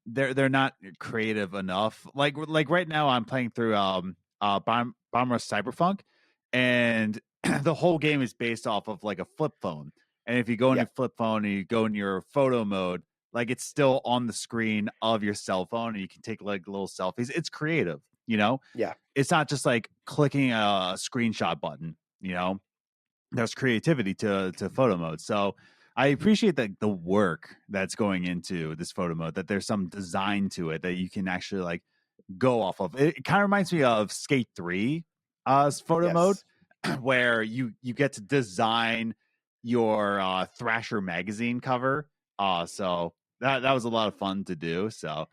They're not creative enough. Like right now I'm playing through Bomber Cyberpunk, and the whole game is based off of like a flip phone. And if you go in your flip phone and you go in your photo mode, like it's still on the screen of your cell phone and you can take like little selfies. It's creative, Yeah. It's not just like clicking a screenshot button, There's creativity to photo mode. So I appreciate the work that's going into this photo mode, that there's some design to it that you can actually like go off of. It kind of reminds me of Skate 3 photo mode, where you get to design your Thrasher magazine cover. So that was a lot of fun to do. So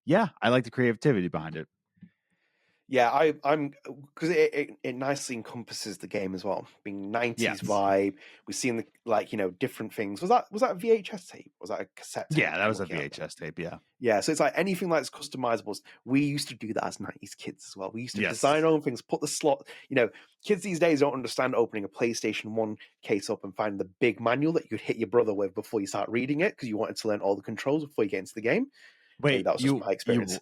yeah, I like the creativity behind it. Yeah, I'm because it nicely encompasses the game as well, being 90s vibe. We've seen different things. Was that a VHS tape? Was that a cassette tape? Yeah, that was a VHS tape. Yeah, so it's like anything that's customizable. We used to do that as 90s kids as well. We used to design our own things, put the slot. Kids these days don't understand opening a PlayStation 1 case up and finding the big manual that you could hit your brother with before you start reading it because you wanted to learn all the controls before you get into the game. Wait, maybe that was just my experience.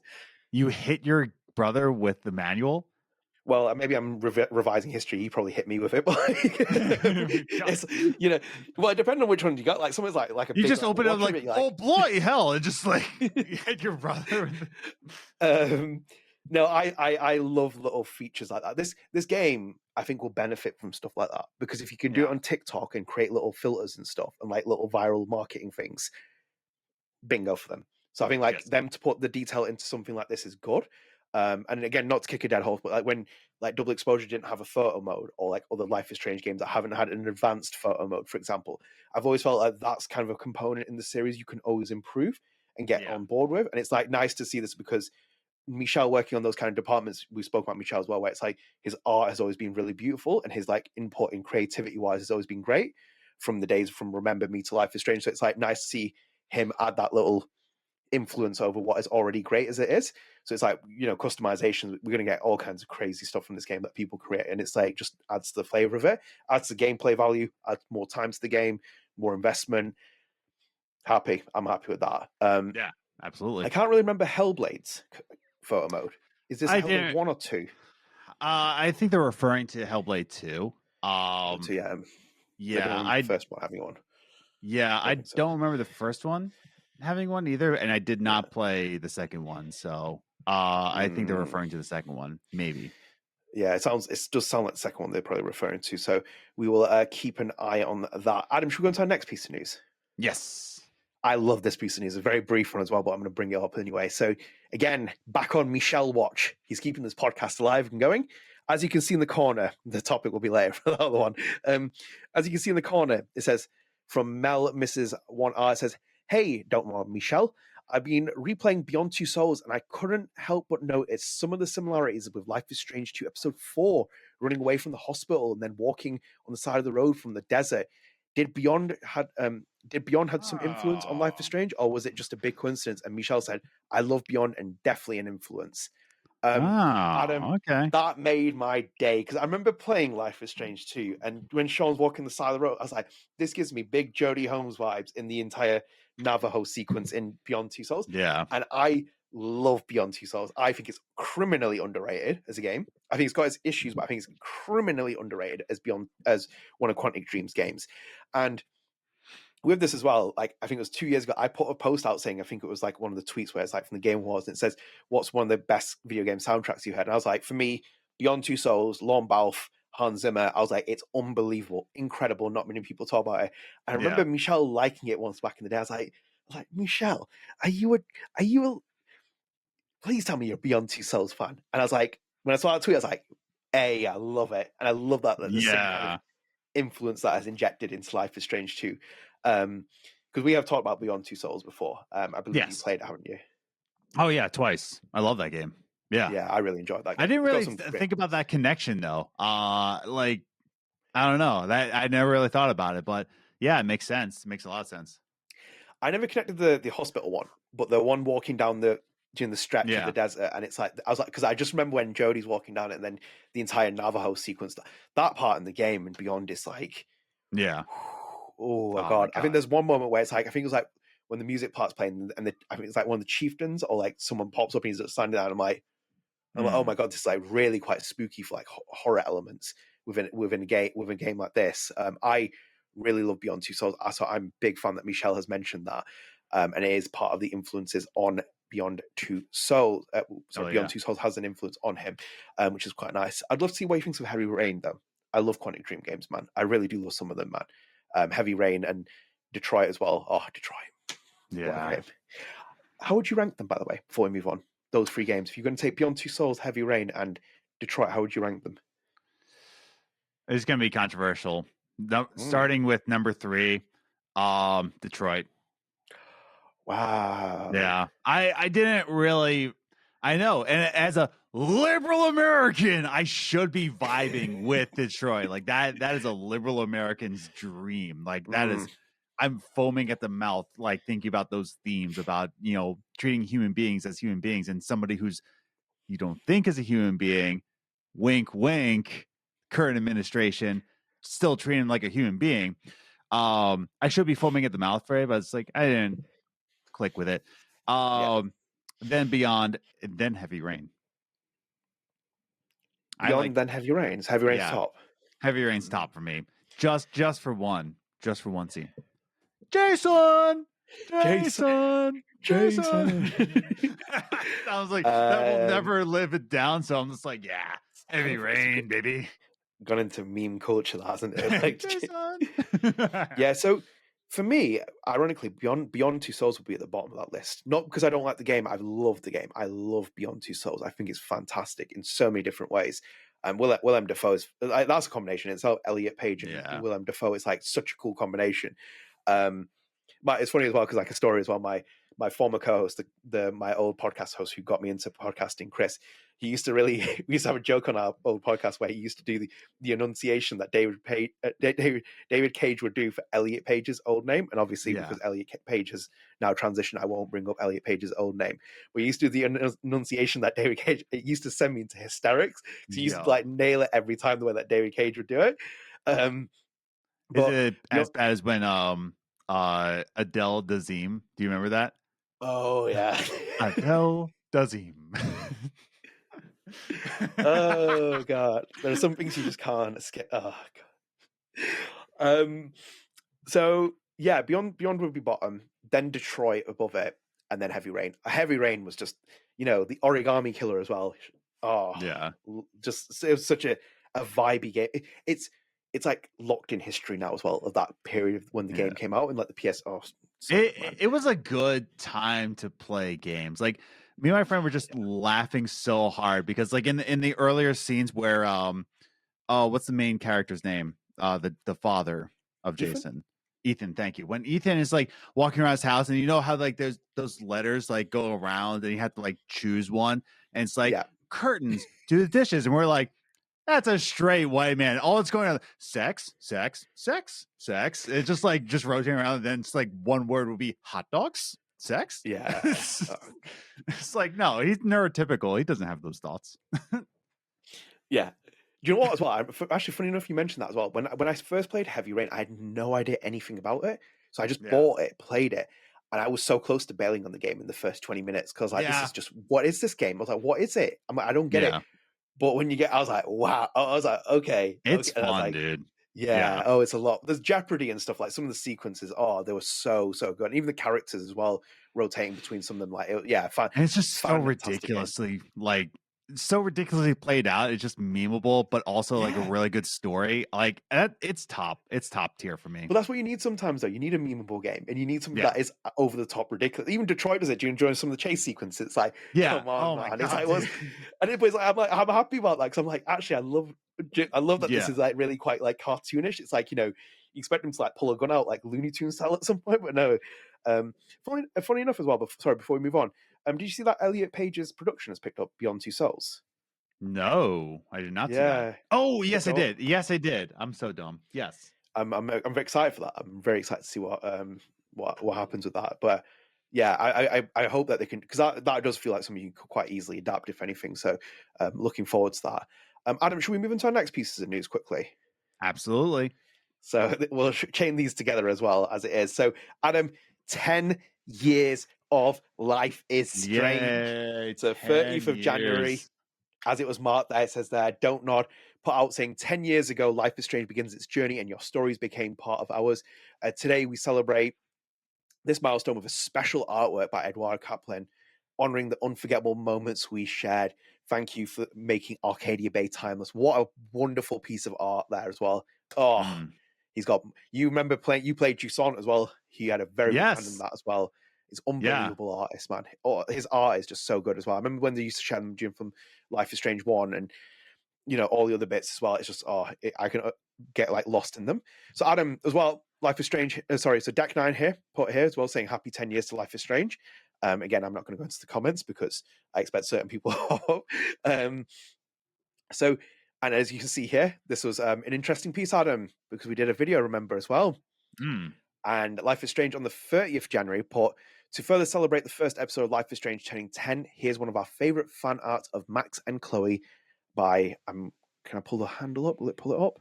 You hit your brother with the manual? Well, maybe I'm revising history. You probably hit me with it, but it's well, depending on which one you got. Like someone's like a you big, just open it up like oh bloody hell, and just like you hit your brother. No, I love little features like that. This game I think will benefit from stuff like that because if you can do it on TikTok and create little filters and stuff and like little viral marketing things, bingo for them. So I think them to put the detail into something like this is good. And again, not to kick a dead horse, but like when like Double Exposure didn't have a photo mode, or like other Life is Strange games that haven't had an advanced photo mode, for example, I've always felt like that's kind of a component in the series you can always improve and get on board with. And it's like nice to see this because Michel working on those kind of departments, we spoke about Michel as well, where it's like his art has always been really beautiful and his like input in creativity wise has always been great from the days from Remember Me to Life is Strange. So it's like nice to see him add that little influence over what is already great as it is. So it's like, you know, customizations, we're going to get all kinds of crazy stuff from this game that people create, and it's like just adds to the flavor of it, adds to gameplay value, adds more time to the game, more investment. I'm happy with that. Yeah, absolutely. I can't really remember Hellblade's photo mode. Is this Hellblade didn't- 1 or 2? I think they're referring to Hellblade 2. So yeah, Yeah, I first one having one. Yeah, I think so. don't remember the first one having one either, and I did not play the second one. So I think they're referring to the second one, maybe. Yeah, it does sound like the second one they're probably referring to. So we will keep an eye on that. Adam, should we go into our next piece of news? Yes. I love this piece of news. A very brief one as well, but I'm going to bring it up anyway. So again, back on Michel watch. He's keeping this podcast alive and going. As you can see in the corner, the topic will be later for the other one. As you can see in the corner, it says from Mel Mrs. 1R, it says, "Hey, don't know Michel. I've been replaying Beyond Two Souls, and I couldn't help but notice some of the similarities with Life is Strange 2 Episode 4, running away from the hospital and then walking on the side of the road from the desert. Did Beyond had some influence on Life is Strange, or was it just a big coincidence?" And Michel said, "I love Beyond and definitely an influence." Adam, okay. that made my day because I remember playing Life is Strange 2, and when Sean's walking the side of the road, I was like, "This gives me big Jodie Holmes vibes in the entire Navajo sequence in Beyond Two Souls." Yeah. And I love Beyond Two Souls. I think it's criminally underrated as a game. I think it's got its issues, but I think it's criminally underrated as one of Quantic Dream's games. And with this as well, like I think it was 2 years ago, I put a post out saying, I think it was like one of the tweets where it's like from the Game Awards, and it says, "What's one of the best video game soundtracks you heard?" And I was like, for me, Beyond Two Souls, Lorne Balfe, Hans Zimmer, I was like, it's unbelievable, incredible. Not many people talk about it. And I remember Michel liking it once back in the day. I was like, Michel, are you a please tell me you're a Beyond Two Souls fan? And I was like, when I saw that tweet, I was like, hey, I love it. And I love that there's some kind of influence that has injected into Life is Strange 2. Because we have talked about Beyond Two Souls before. I believe you played it, haven't you? Oh yeah, twice. I love that game. Yeah, I really enjoyed that game. I didn't really think about that connection though. Like I don't know, that I never really thought about it, but yeah, it makes sense. It makes a lot of sense. I never connected the hospital one, but the one walking down during the stretch of the desert, and it's like I was like, because I just remember when Jodie's walking down it, and then the entire Navajo sequence, that part in the game and Beyond is like, oh my god. I think there's one moment where it's like, I think it was like when the music part's playing, and I think it's like one of the chieftains or like someone pops up and he's standing there, and I'm like, oh my god, this is like really quite spooky for like horror elements within a game like this. I really love Beyond Two Souls. So I'm a big fan that Michel has mentioned that, and it is part of the influences on Beyond Two Souls. Beyond Two Souls has an influence on him, which is quite nice. I'd love to see what he thinks of Heavy Rain, though. I love Quantic Dream games, man. I really do love some of them, man. Heavy Rain and Detroit as well. Oh, Detroit. Yeah. How would you rank them, by the way, before we move on? Those three games. If you're going to take Beyond Two Souls, Heavy Rain, and Detroit, how would you rank them? It's going to be controversial. Starting with number 3, Detroit. Wow. Yeah. I didn't really, I know. And as a liberal American, I should be vibing with Detroit. Like that is a liberal American's dream. Like that is, I'm foaming at the mouth, like thinking about those themes about, treating human beings as human beings, and somebody who's you don't think is a human being, wink, wink, current administration, still treating him like a human being. I should be foaming at the mouth for it, but it's like, I didn't click with it. Then Beyond, and then Heavy Rain. Then Heavy Rain. Is Heavy Rain's top? Heavy Rain's top for me. Just for one scene. Jason. I was like, that will never live it down. So I'm just like, Heavy Rain, baby. Gone into meme culture, hasn't it? Like, yeah. So For me, ironically, Beyond Two Souls would be at the bottom of that list. Not because I don't like the game. I love the game. I love Beyond Two Souls. I think it's fantastic in so many different ways. And Willem Dafoe's that's a combination. It's Elliot Page and Willem Dafoe. It's like such a cool combination. But it's funny as well because like a story as well. My former co-host, my old podcast host who got me into podcasting, Chris, he used to we used to have a joke on our old podcast where he used to do the enunciation that David Cage would do for Elliot Page's old name. And obviously because Elliot Page has now transitioned, I won't bring up Elliot Page's old name. But he used to do the enunciation that David Cage, it used to send me into hysterics. So he used to like nail it every time the way that David Cage would do it. Is it as bad as when Adele Dazeem? Do you remember that? Oh yeah. Adele Dazeem. Oh god. There are some things you just can't escape. Oh god. So yeah, Beyond would be bottom, then Detroit above it, and then Heavy Rain. Heavy Rain was just, the origami killer as well. Oh yeah. Just it was such a vibey game. It's like locked in history now as well of that period when the game came out and like the PS. It was a good time to play games. Like me and my friend were just laughing so hard because like in the earlier scenes where what's the main character's name? The father of Jason. Ethan, thank you. When Ethan is like walking around his house and you know how like there's those letters like go around and you have to like choose one and it's like curtains, do the dishes, and we're like, that's a straight white man. All it's going on, sex. It's just rotating around. And then it's like one word would be hot dogs, sex. Yeah. It's like, no, he's neurotypical. He doesn't have those thoughts. Yeah. Do you know what as well? Actually, funny enough, you mentioned that as well. When I first played Heavy Rain, I had no idea anything about it. So I just bought it, played it. And I was so close to bailing on the game in the first 20 minutes because this is just, what is this game? I was like, what is it? I don't get it. But when I was like, wow. I was like, okay. It's fun, like, dude. Yeah. Oh, it's a lot. There's Jeopardy and stuff. Like some of the sequences, they were so good. And even the characters as well, rotating between some of them. Like, fun. And it's just so ridiculously, played out. It's just memeable, but also like a really good story. Like it's top tier for me. But that's what you need sometimes, though. You need a memeable game, and you need something that is over the top ridiculous. Even Detroit does it. Do you enjoy some of the chase sequences? It's like, come on, man. It's like, I'm happy about that because I'm like, actually, I love that this is like really quite like cartoonish. It's like, you expect them to like pull a gun out like Looney Tunes style at some point, but no. Funny enough as well. Before we move on, did you see that Elliot Page's production has picked up Beyond Two Souls? No, I did not see that. Oh, yes, I did. Yes, I did. I'm so dumb. Yes, I'm very excited for that. I'm very excited to see what happens with that. But yeah, I hope that they can, because that does feel like something you could quite easily adapt if anything. So looking forward to that. Adam, should we move into our next pieces of news quickly? Absolutely. So we'll chain these together as well as it is. So Adam, 10 years of Life is Strange. Yay, so 30th of January, as it was marked there, it says there, Don't Nod, put out saying 10 years ago, Life is Strange begins its journey and your stories became part of ours. Today we celebrate this milestone with a special artwork by Edouard Kaplan, honoring the unforgettable moments we shared. Thank you for making Arcadia Bay timeless. What a wonderful piece of art there as well. He's got, you played Jusant as well. He had a very big hand in that as well. He's unbelievable artist, man. His art is just so good as well. I remember when they used to challenge him from Life is Strange 1 and, all the other bits as well. It's just, I can get like lost in them. So Adam as well, Life is Strange, so Deck9 here, put here as well, saying happy 10 years to Life is Strange. Again, I'm not going to go into the comments because I expect certain people. And as you can see here, this was an interesting piece, Adam, because we did a video, remember, as well. And Life is Strange on the 30th January put, to further celebrate the first episode of Life is Strange turning 10, here's one of our favorite fan art of Max and Chloe by, can I pull the handle up? Will it pull it up?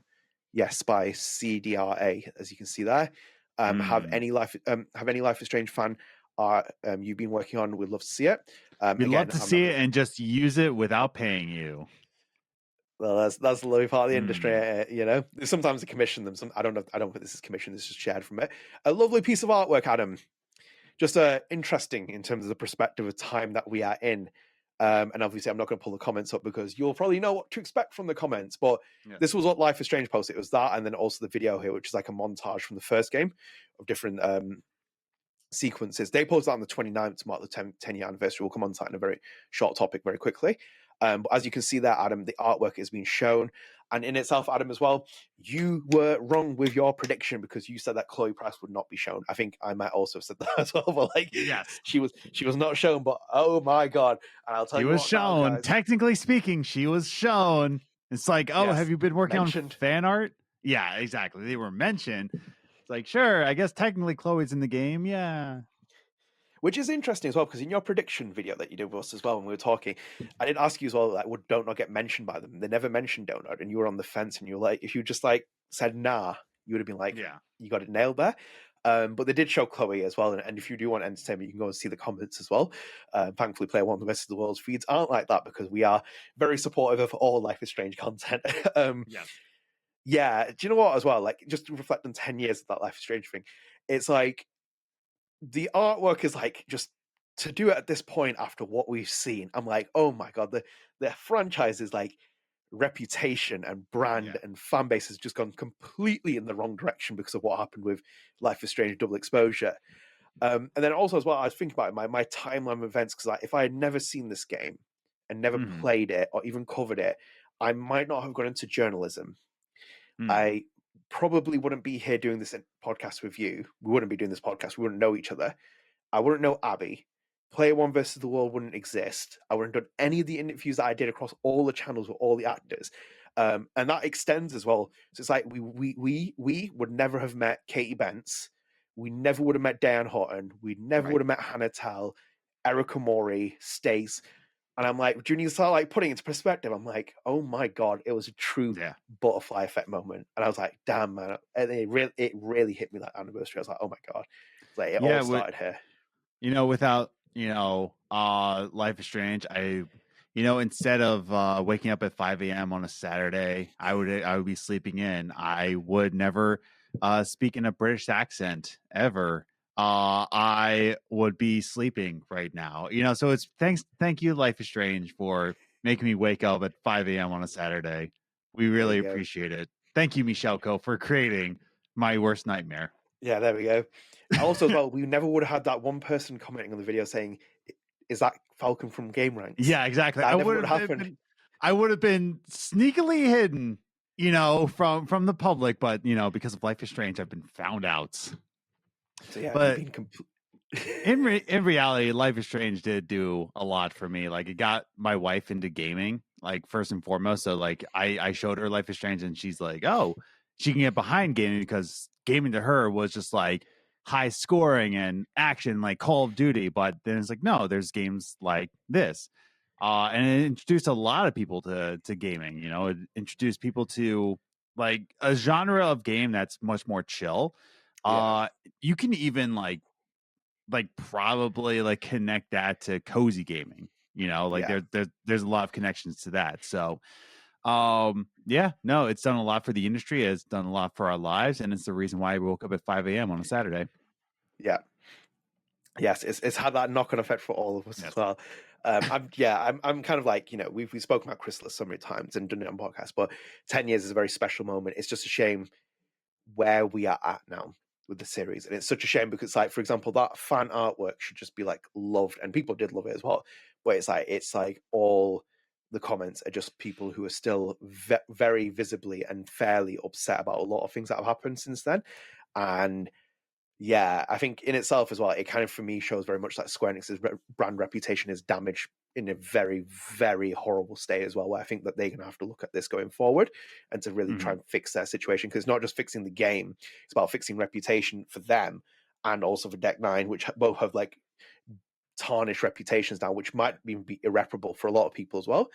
Yes, by CDRA, as you can see there. Have any Life is Strange fan art you've been working on? We'd love to see it. We'd love to see it and just use it without paying you. Well, that's the lovely part of the industry, Sometimes they commission them. I don't think this is commissioned. This is shared from it. A lovely piece of artwork, Adam. Just interesting in terms of the perspective of time that we are in. And obviously, I'm not going to pull the comments up because you'll probably know what to expect from the comments. But this was what Life is Strange posted. It was that, and then also the video here, which is like a montage from the first game of different sequences. They posted that on the 29th to mark the 10-year anniversary. We'll come on to that in a very short topic very quickly. But as you can see there, Adam, the artwork is being shown. And in itself, Adam, as well, you were wrong with your prediction because you said that Chloe Price would not be shown. I think I might also have said that as well. But like, yes, she was not shown. But oh my god! And I'll tell you, she was what shown. now, guys. Technically speaking, she was shown. It's like, oh, Yes, have you been working mentioned. on fan art? Yeah, exactly. They were mentioned. It's like, sure, I guess technically Chloe's in the game. Yeah. Which is interesting as well, because in your prediction video that you did with us as well when we were talking, I did ask you as well, like, would Don't Nod get mentioned by them? They never mentioned Don't Nod, and you were on the fence, and you were like, if you just like said nah, you would have been like, Yeah. you got it nailed there. But they did show Chloe as well, and if you do want entertainment, you can go and see the comments as well. Thankfully, Player One, the rest of the world's feeds aren't like that because we are very supportive of all Life is Strange content. Yeah, do you know what as well? Like, just to reflect on 10 years of that Life is Strange thing, it's like, the artwork is like, just to do it at this point after what we've seen, I'm like, oh my god, the franchise's like reputation and brand and fan base has just gone completely in the wrong direction because of what happened with Life is Strange Double Exposure. And then also as well, I was thinking about my timeline of events, because if I had never seen this game and never played it or even covered it, I might not have gone into journalism. I probably wouldn't be here doing this podcast with you. We wouldn't be doing this podcast. We wouldn't know each other. I wouldn't know Abby. Player One versus the World wouldn't exist. I wouldn't have done any of the interviews that I did across all the channels with all the actors. And that extends as well. So it's like we would never have met Katie Bentz. We never would have met Diane Horton. We never would have met Hannah Tell, Erica Mori, Stace. And I'm like, when you start like putting it into perspective, I'm like, oh my god, it was a true butterfly effect moment. And I was like, damn man, and it really hit me that anniversary. I was like, oh my god, it's like it all started here. You know, without Life is Strange, instead of waking up at 5 a.m. on a Saturday, I would be sleeping in. I would never speak in a British accent ever. I would be sleeping right now. So it's thank you, Life is Strange, for making me wake up at 5 a.m. on a Saturday. We really appreciate it. Thank you, Michel Koch, for creating my worst nightmare. Yeah, there we go. Also, as well, we never would have had that one person commenting on the video saying, "Is that Falcon from Game Ranks?" Yeah, exactly. That never would have happened. I would have been sneakily hidden, from the public, but because of Life is Strange, I've been found out. So yeah, but in reality, Life is Strange did do a lot for me. Like, it got my wife into gaming, like, first and foremost. So like I showed her Life is Strange, and she's like, oh, she can get behind gaming, because gaming to her was just like high scoring and action, like Call of Duty. But then it's like, no, there's games like this. And it introduced a lot of people to gaming. It introduced people to like a genre of game that's much more chill. You can even like probably like connect that to cozy gaming. There's a lot of connections to that. So it's done a lot for the industry. It's done a lot for our lives, and it's the reason why we woke up at 5 a.m. on a Saturday. Yes, it's had that knock-on effect for all of us as well. I'm kind of like, we've spoken about Chrysalis so many times and done it on podcasts, but 10 years is a very special moment. It's just a shame where we are at now with the series, and it's such a shame because, like, for example, that fan artwork should just be like loved, and people did love it as well. But it's like all the comments are just people who are still very visibly and fairly upset about a lot of things that have happened since then. And yeah, I think in itself as well, it kind of, for me, shows very much that Square Enix's brand reputation is damaged in a very, very horrible state as well, where I think that they're going to have to look at this going forward and to really try and fix their situation, because it's not just fixing the game, it's about fixing reputation for them and also for Deck 9, which both have like tarnished reputations now, which might even be irreparable for a lot of people as well.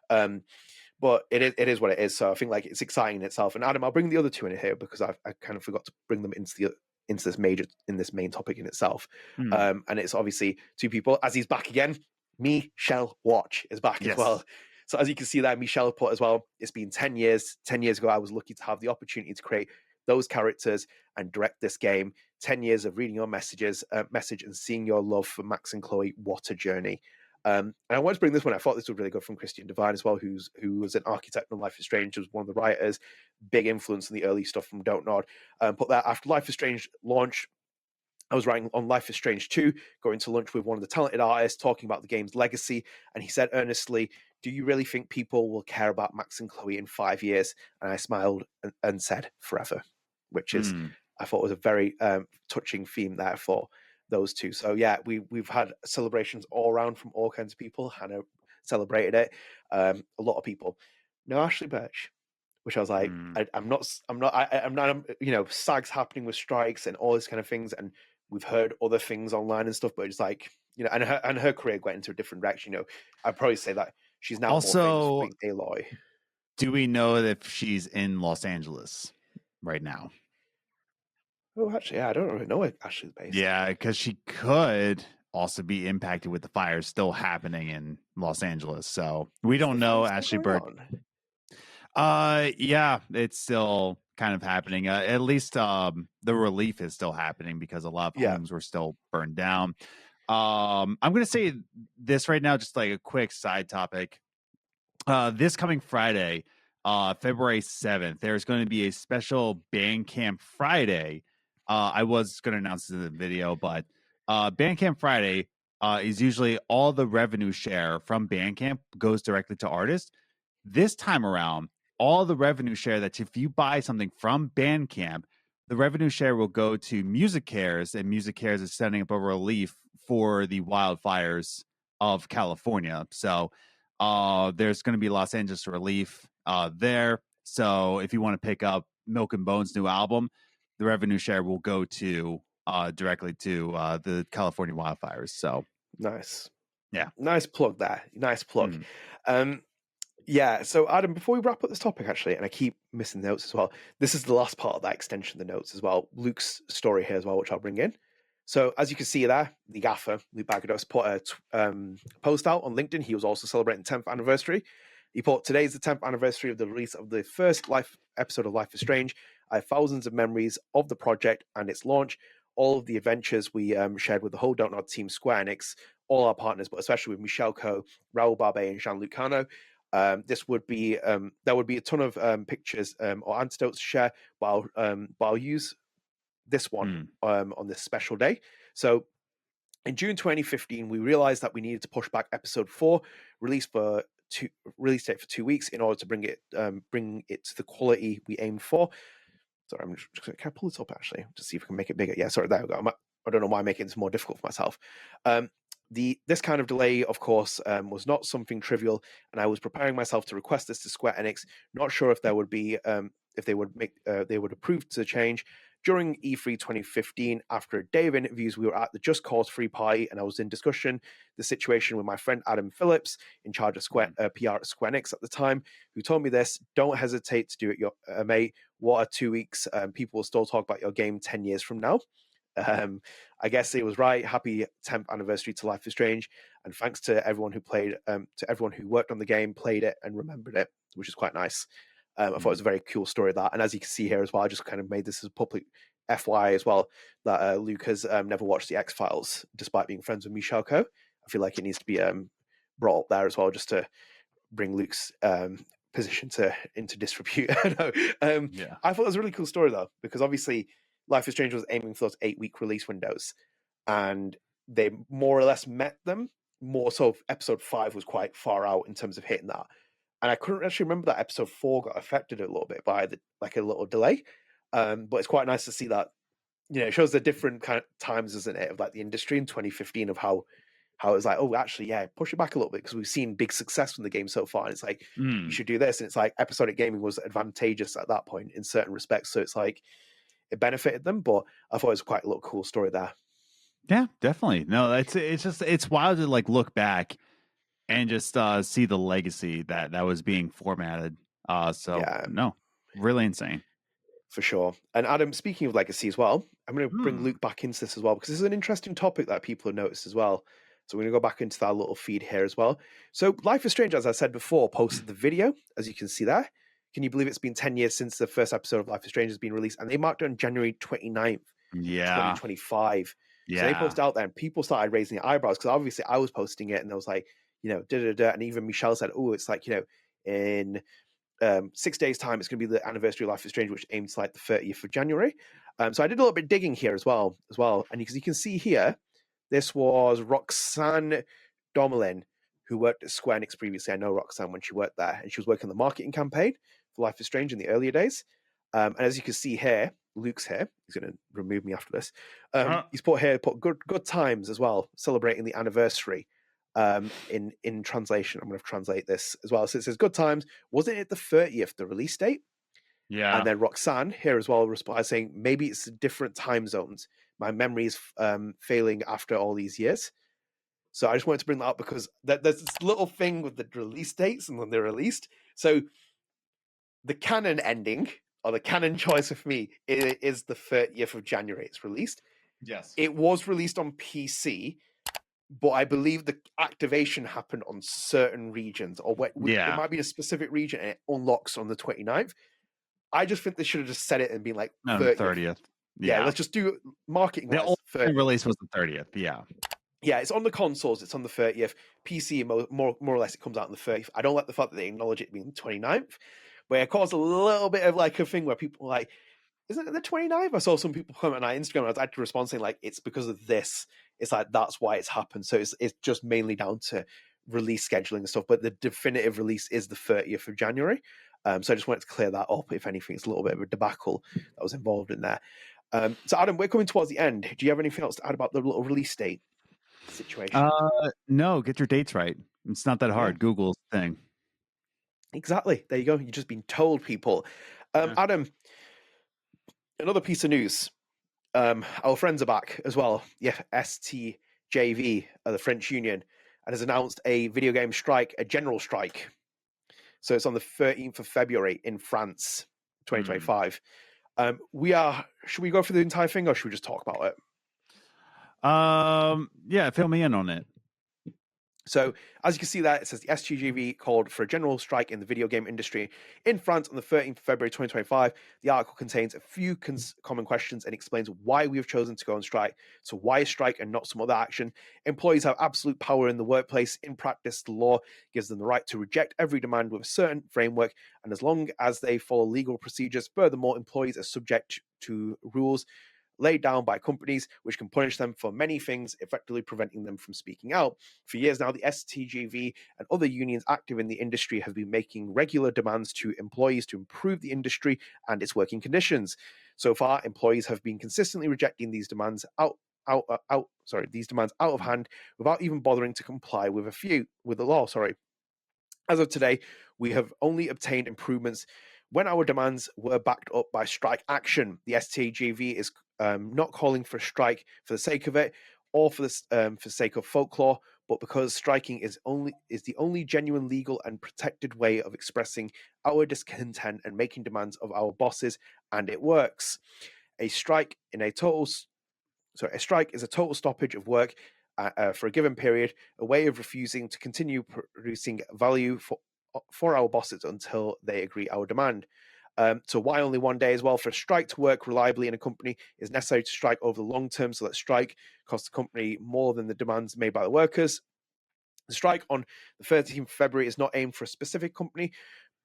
But it is what it is. So I think like it's exciting in itself. And Adam, I'll bring the other two in here because I kind of forgot to bring them into this main topic in itself. And it's obviously two people, as he's back again. Michel Watch is back as well. So as you can see there, Michel put as well, it's been 10 years. 10 years ago, I was lucky to have the opportunity to create those characters and direct this game. 10 years of reading your message and seeing your love for Max and Chloe. What a journey. And I wanted to bring this one. I thought this was really good from Christian Divine as well, who was an architect on Life is Strange, was one of the writers, big influence in the early stuff from Don't Nod. But that after Life is Strange launch, I was writing on Life is Strange 2, going to lunch with one of the talented artists, talking about the game's legacy. And he said earnestly, "Do you really think people will care about Max and Chloe in 5 years?" And I smiled and said, "Forever," which is, I thought was a very touching theme there for those two. So yeah, we've had celebrations all around from all kinds of people. Hannah celebrated it. A lot of people. No Ashley Birch, which I was like, I'm not, SAG's happening with strikes and all this kind of things, and we've heard other things online and stuff, but it's like, and her career went into a different direction. I'd probably say that she's now Also, more famous for being Aloy. Do we know if she's in Los Angeles right now? Oh, actually, yeah, I don't really know where Ashley's based. Yeah, because she could also be impacted with the fires still happening in Los Angeles. So we don't know Ashley Birch. Yeah, it's still kind of happening. At least the relief is still happening because a lot of homes were still burned down. I'm gonna say this right now, just like a quick side topic. This coming Friday, February 7th, there's going to be a special Bandcamp Friday. I was going to announce this in the video, but Bandcamp Friday is usually all the revenue share from Bandcamp goes directly to artists. This time around, all the revenue share that if you buy something from Bandcamp, the revenue share will go to Music Cares, and Music Cares is setting up a relief for the wildfires of California. So there's going to be Los Angeles relief there. So if you want to pick up Milk and Bone's new album, the revenue share will go to directly to the California wildfires. So nice. Yeah. Nice plug there. Nice plug. Yeah, so Adam, before we wrap up this topic, actually, and I keep missing notes as well, this is the last part of that extension of the notes as well. Luke's story here as well, which I'll bring in. So as you can see there, the gaffer, Luc Baghadoust, put a post out on LinkedIn. He was also celebrating 10th anniversary. He put, "Today's the 10th anniversary of the release of the first episode of Life is Strange. I have thousands of memories of the project and its launch, all of the adventures we shared with the whole Don't Nod team, Square Enix, all our partners, but especially with Michel Koch, Raoul Barbet, and Jean-Luc Cano. This would be there would be a ton of pictures or anecdotes to share, but I'll use this one on this special day. So in June 2015, we realized that we needed to push back episode 4 release date for 2 weeks in order to bring it to the quality we aimed for." Sorry, I'm just can I pull this up actually to see if I can make it bigger? Yeah, sorry, there we go. I don't know why I'm making this more difficult for myself. This kind of delay, of course, was not something trivial, and I was preparing myself to request this to Square Enix, not sure if there would be if they would approve the change. During E3 2015, after a day of interviews, we were at the Just Cause 3 party, and I was in discussion the situation with my friend Adam Phillips, in charge of PR at Square Enix at the time, who told me this: "Don't hesitate to do it, mate. What are 2 weeks? People will still talk about your game 10 years from now." I guess it was right. Happy 10th anniversary to Life is Strange, and thanks to everyone who played, to everyone who worked on the game, played it, and remembered it, which is quite nice. I thought it was a very cool story of that, and as you can see here as well, I just kind of made this as a public FYI as well, that Luke has never watched the X-Files, despite being friends with Michel Koch. I feel like it needs to be brought up there as well, just to bring Luke's position into disrepute. No, I thought it was a really cool story though, because obviously Life is Strange was aiming for those 8-week release windows, and they more or less met them. More so, episode 5 was quite far out in terms of hitting that. And I couldn't actually remember that episode 4 got affected a little bit by a little delay. But it's quite nice to see that, it shows the different kind of times, isn't it, of like the industry in 2015 of how it was like, oh, actually, yeah, push it back a little bit because we've seen big success from the game so far. And it's like, you should do this. And it's like episodic gaming was advantageous at that point in certain respects. So it's like, it benefited them, but I thought it was quite a little cool story there. Yeah, definitely. No, it's wild to like look back and just see the legacy that was being formatted. No, really insane. For sure. And Adam, speaking of legacy as well, I'm going to bring Luke back into this as well, because this is an interesting topic that people have noticed as well. So we're going to go back into that little feed here as well. So Life is Strange, as I said before, posted the video, as you can see there. Can you believe it's been 10 years since the first episode of Life is Strange has been released? And they marked it on January 29th, 2025. So they Yeah. posted out there, and people started raising their eyebrows because obviously I was posting it, and there was like, and even Michelle said, "Oh, it's like in 6 days' time, it's going to be the anniversary of Life is Strange, which aims like the 30th of January." So I did a little bit digging here as well, and because you can see here, this was Roxanne Domelin, who worked at Square Enix previously. I know Roxanne when she worked there, and she was working on the marketing campaign for Life is Strange in the earlier days. And as you can see here, Luke's here. He's going to remove me after this. He's put good times as well, celebrating the anniversary. In translation, I'm going to translate this as well. So it says, "Good times. Wasn't it the 30th, the release date?" Yeah. And then Roxanne here as well replies saying, "Maybe it's different time zones. My memory is failing after all these years." So I just wanted to bring that up because there's this little thing with the release dates and when they're released. So the canon ending, or the canon choice for me, is the 30th of January. It's released. Yes. It was released on PC, but I believe the activation happened on certain regions, or it might be a specific region and it unlocks on the 29th. I just think they should have just said it and been like 30th. Yeah, let's just do marketing. The only release was the 30th. Yeah. Yeah, it's on the consoles. It's on the 30th. PC, more or less, it comes out on the 30th. I don't like the fact that they acknowledge it being the 29th, where it caused a little bit of like a thing where people were like, "Isn't it the 29th?" I saw some people comment on Instagram, and I was actually responding like, "It's because of this." It's like, that's why it's happened. So it's just mainly down to release scheduling and stuff. But the definitive release is the 30th of January. So I just wanted to clear that up. If anything, it's a little bit of a debacle that was involved in there. So Adam, we're coming towards the end. Do you have anything else to add about the little release date situation? No, get your dates right. It's not that hard. Google's thing. Exactly. There you go. You've just been told, people. Adam, another piece of news. Our friends are back as well. Yeah, STJV, the French Union, and has announced a video game strike, a general strike. So it's on the 13th of February in France, 2025. Should we go through the entire thing, or should we just talk about it? Yeah, fill me in on it. So, as you can see there, it says the STJV called for a general strike in the video game industry in France on the 13th of February 2025. The article contains a few common questions and explains why we have chosen to go on strike. So, why a strike and not some other action? Employees have absolute power in the workplace. In practice, the law gives them the right to reject every demand with a certain framework, and as long as they follow legal procedures. Furthermore, employees are subject to rules laid down by companies, which can punish them for many things, effectively preventing them from speaking out. For years now, the STJV and other unions active in the industry have been making regular demands to employees to improve the industry and its working conditions. So far, employees have been consistently rejecting these demands out of hand without even bothering to comply with the law. As of today, we have only obtained improvements when our demands were backed up by strike action. The STJV is not calling for a strike for the sake of it, or for the sake of folklore, but because striking is the only genuine legal and protected way of expressing our discontent and making demands of our bosses, and it works. A strike is a total stoppage of work for a given period, a way of refusing to continue producing value for our bosses until they agree our demand. So why only one day as well? For a strike to work reliably in a company, is necessary to strike over the long term, so that strike costs the company more than the demands made by the workers. The strike on the 13th of February is not aimed for a specific company,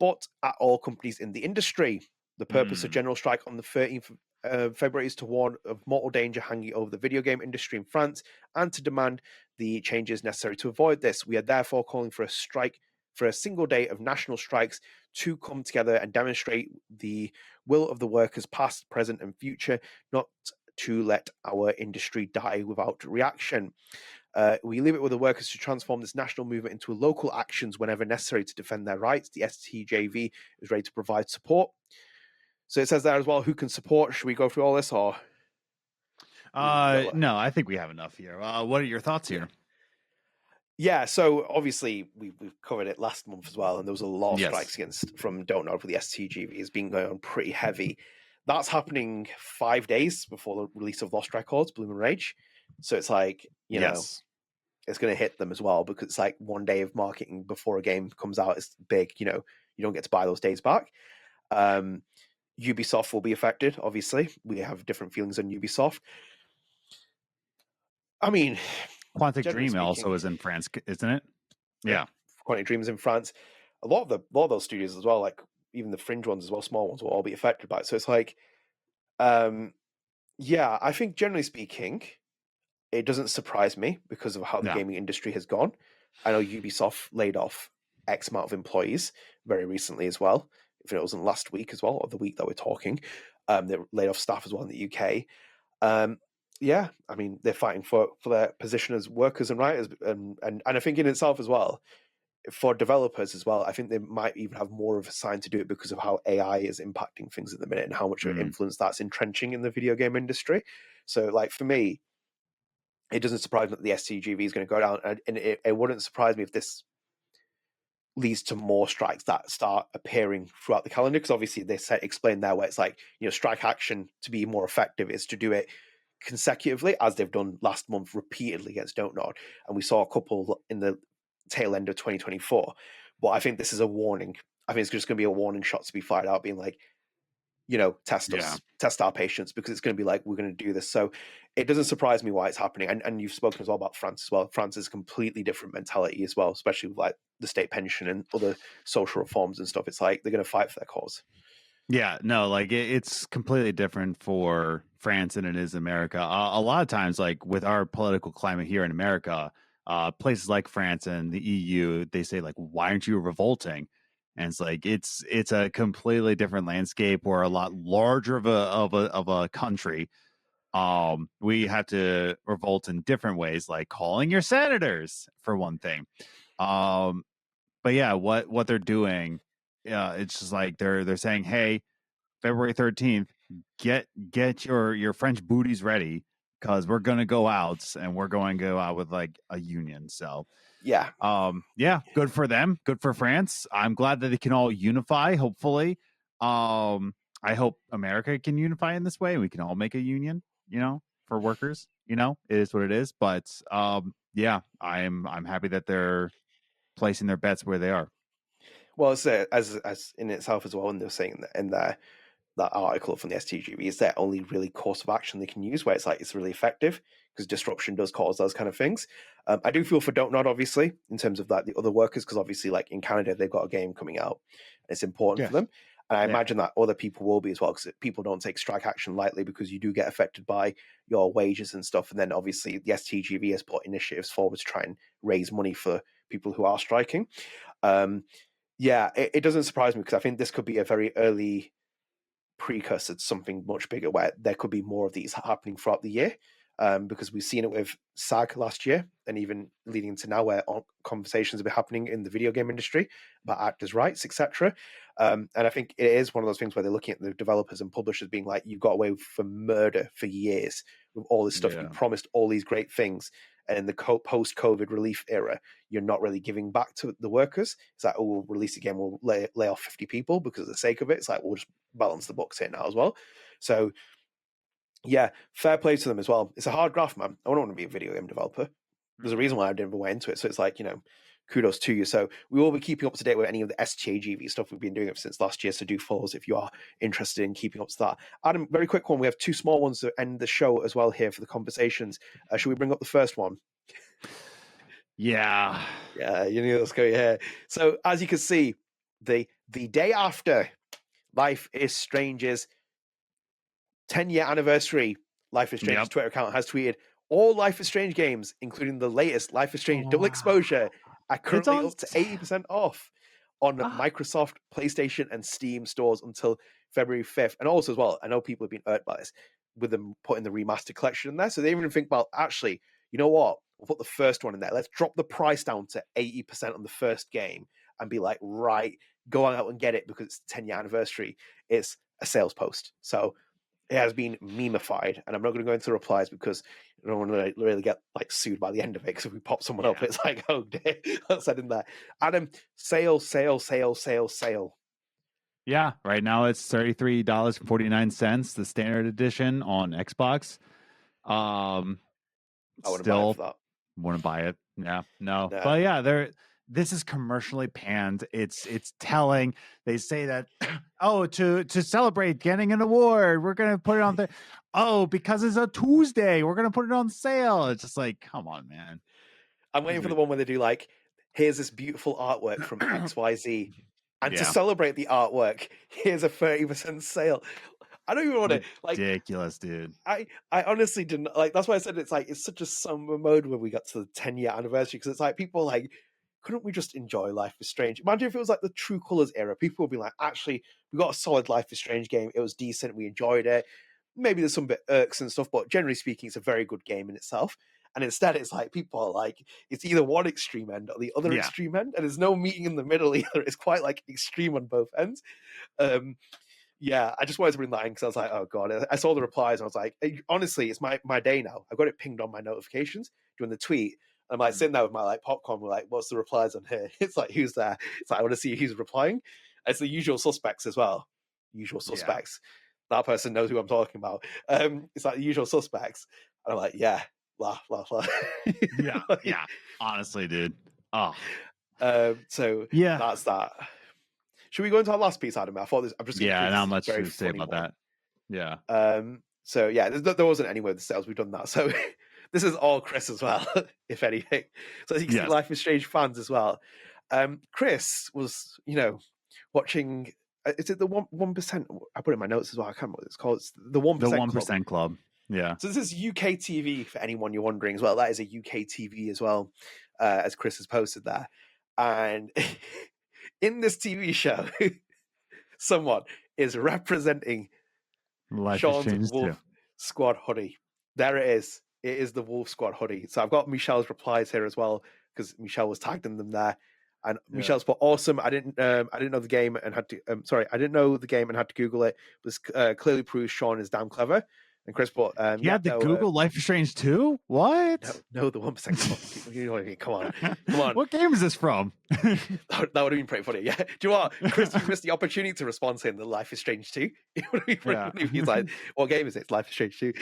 but at all companies in the industry. The purpose of general strike on the 13th of February is to warn of mortal danger hanging over the video game industry in France and to demand the changes necessary to avoid this. We are therefore calling for a strike for a single day of national strikes to come together and demonstrate the will of the workers past, present and future, not to let our industry die without reaction. We leave it with the workers to transform this national movement into local actions whenever necessary to defend their rights. The STJV is ready to provide support. So it says there as well, who can support? Should we go through all this, or? No, I think we have enough here. What are your thoughts here? Yeah, so obviously we've covered it last month as well, and there was a lot of strikes from Don't Nod for the STJV. It's been going on pretty heavy. That's happening 5 days before the release of Lost Records, Bloom and Rage. So it's like, you know, it's going to hit them as well, because it's like 1 day of marketing before a game comes out is big. You know, you don't get to buy those days back. Ubisoft will be affected, obviously. We have different feelings on Ubisoft. I mean, Quantic generally Dream also speaking, is in France, isn't it? Yeah. Quantic Dream's in France. A lot of those studios as well, like even the fringe ones as well, small ones will all be affected by it. So it's like, yeah, I think generally speaking, it doesn't surprise me because of how the No. gaming industry has gone. I know Ubisoft laid off X amount of employees very recently as well. If it wasn't last week as well, or the week that we're talking, they laid off staff as well in the UK. Yeah, I mean they're fighting for their position as workers and writers, and I think in itself as well for developers as well. I think they might even have more of a sign to do it because of how AI is impacting things at the minute and how much of an influence that's entrenching in the video game industry. So, like for me, it doesn't surprise me that the STJV is going to go down, and it wouldn't surprise me if this leads to more strikes that start appearing throughout the calendar. Because obviously they explain there where it's like, strike action to be more effective is to do it consecutively, as they've done last month repeatedly against Don't Nod, and we saw a couple in the tail end of 2024. But I think this is a warning. I think it's just going to be a warning shot to be fired out, being like, test us, test our patience, because it's going to be like, we're going to do this. So it doesn't surprise me why it's happening. And you've spoken as well about France as well. France is a completely different mentality as well, especially with like the state pension and other social reforms and stuff. It's like they're going to fight for their cause. Yeah, no, like it's completely different for France than it is America. A lot of times, like with our political climate here in America, places like France and the EU, they say like, "Why aren't you revolting?" And it's like it's a completely different landscape. We're a lot larger of a country. We have to revolt in different ways, like calling your senators for one thing. But yeah, what they're doing, it's just like they're saying, hey, February 13th, get your French booties ready because we're gonna go out and we're going to go out with like a union. So Yeah, yeah, good for them, good for France. I'm glad that they can all unify. Hopefully, I hope America can unify in this way. We can all make a union, for workers. It is what it is. But yeah, I'm happy that they're placing their bets where they are. well, it's as in itself as well. And they're saying that in that article from the STJV is their only really course of action they can use, where it's like it's really effective because disruption does cause those kind of things. I do feel for Don't Nod, obviously, in terms of like the other workers, because obviously, like in Canada, they've got a game coming out. It's important for them. And I imagine that other people will be as well, because people don't take strike action lightly, because you do get affected by your wages and stuff. And then obviously the STGV has put initiatives forward to try and raise money for people who are striking. Yeah, it doesn't surprise me, because I think this could be a very early precursor to something much bigger, where there could be more of these happening throughout the year. Because we've seen it with SAG last year, and even leading into now, where conversations have been happening in the video game industry about actors' rights, etc. And I think it is one of those things where they're looking at the developers and publishers being like, you got away for murder for years with all this stuff. You promised all these great things, and in the post-COVID relief era, you're not really giving back to the workers. It's like, oh, we'll release again, we'll lay off 50 people because of the sake of it. It's like, we'll just balance the books here now as well. So yeah, fair play to them as well. It's a hard graft, man. I don't want to be a video game developer. There's a reason why I never went into it. So it's like, kudos to you. So we will be keeping up to date with any of the STJV stuff we've been doing since last year. So do follow us if you are interested in keeping up to that. Adam, very quick one. We have two small ones to end the show as well here for the conversations. Should we bring up the first one? Yeah, you knew let's go here. So as you can see, the day after Life is Strange's 10-year anniversary, Life is Strange's Twitter account has tweeted, all Life is Strange games, including the latest Life is Strange Double Exposure, are currently up to 80% off on Microsoft, PlayStation, and Steam stores until February 5th. And also as well, I know people have been hurt by this, with them putting the remastered collection in there. So they even think, well, actually, you know what? We'll put the first one in there. Let's drop the price down to 80% on the first game and be like, right, go on out and get it because it's the 10-year anniversary. It's a sales post. So it has been memeified, and I'm not going to go into the replies because I don't want to really get like sued by the end of it, because if we pop someone up, it's like, oh dear, that's said in there. Adam, sale. Yeah, right now it's $33.49, the standard edition on Xbox. I wouldn't buy it for that. Wouldn't buy it. Yeah, no. But yeah, this is commercially panned. It's telling. They say that, oh, to celebrate getting an award, we're gonna put it on there. oh, because it's a Tuesday, we're gonna put it on sale. It's just like, come on, man. I'm waiting for the one where they do like, here's this beautiful artwork from XYZ, and to Yeah. celebrate the artwork, here's a 30% sale. I don't even want to like. Ridiculous, dude. I honestly didn't like. That's why I said it's like it's such a summer mode when we got to the 10-year anniversary, because it's like people are like, couldn't we just enjoy Life is Strange? Imagine if it was like the True Colors era. People would be like, actually, we got a solid Life is Strange game. It was decent. We enjoyed it. Maybe there's some bit irks and stuff, but generally speaking, it's a very good game in itself. And instead, it's like people are like, it's either one extreme end or the other Yeah. extreme end, and there's no meeting in the middle either. It's quite like extreme on both ends. Yeah, I just wanted to bring that in because I was like, oh god, I saw the replies and I was like, honestly, it's my day now. I got it pinged on my notifications during the tweet. And I'm like sitting there with my like popcorn. We're like, what's the replies on here? It's like, who's there? It's like, I want to see who's replying. It's the usual suspects as well. Usual suspects. That person knows who I'm talking about. It's like the usual suspects. And I'm like, yeah, laugh. Yeah, yeah. Honestly, dude. Oh. So yeah, that's that. Should we go into our last piece, Adam? I thought this. I'm just not much to say about that. Yeah. So yeah, there wasn't any with the sales. We've done that. So this is all Chris as well, if anything. So as you can see, Life is Strange fans as well. Chris was, watching. Is it the 1%? I put it in my notes as well. I can't remember what it's called. It's the 1%. The 1% Club. Yeah. So this is UK TV for anyone you're wondering as well. That is a UK TV as well, as Chris has posted there. And in this TV show, someone is representing Sean's Wolf Squad hoodie. There it is. It is the Wolf Squad hoodie. So I've got Michelle's replies here as well, because Michelle was tagged in them there. And Michelle's put awesome. I didn't know the game and had to. I didn't know the game and had to Google it. This clearly proves Sean is damn clever. And Chris put, you had to Google Life is Strange 2? What? No, the 1%. You know what I mean? Come on. What game is this from? That would have been pretty funny. Yeah. Do you know what? Chris, you missed the opportunity to respond to him. The Life is Strange 2. It would have been pretty funny if he's like, what game is it? It's Life is Strange 2.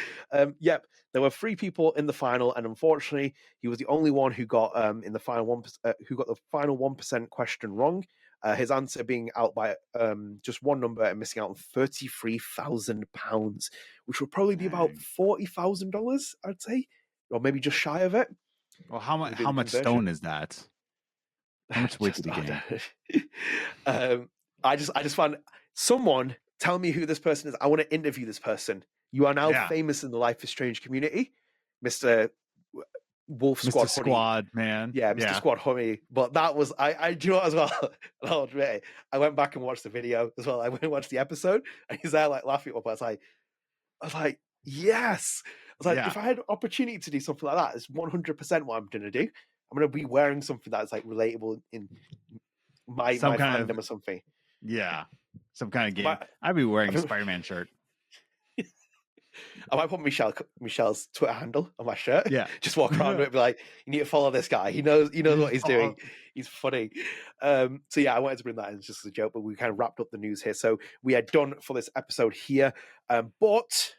Yep. There were 3 people in the final, and unfortunately, he was the only one who got in the final 1%, who got the final 1% question wrong. His answer being out by just one number and missing out on £33,000, which would probably be about $40,000, I'd say, or maybe just shy of it. Well, how much stone is that? How much weight did he gain? I just found someone tell me who this person is. I want to interview this person. You are now famous in the Life is Strange community, Mr. Wolf Squad, Mr. Squad, man. Yeah, Mr. Squad Honey. But that was I do you know what as well? I'll admit it, I went back and watched the video as well. I went and watched the episode, and he's there like laughing at me. I was like, yes. I was like, if I had an opportunity to do something like that, it's 100% what I'm gonna do. I'm gonna be wearing something that's like relatable in my fandom or something. Yeah, some kind of game. I'd be wearing a Spider-Man shirt. I might put Michelle's Twitter handle on my shirt. Yeah, just walk around with it and be like, you need to follow this guy. He knows what he's doing. He's funny. So yeah, I wanted to bring that in just as a joke, but we kind of wrapped up the news here. So we are done for this episode here. But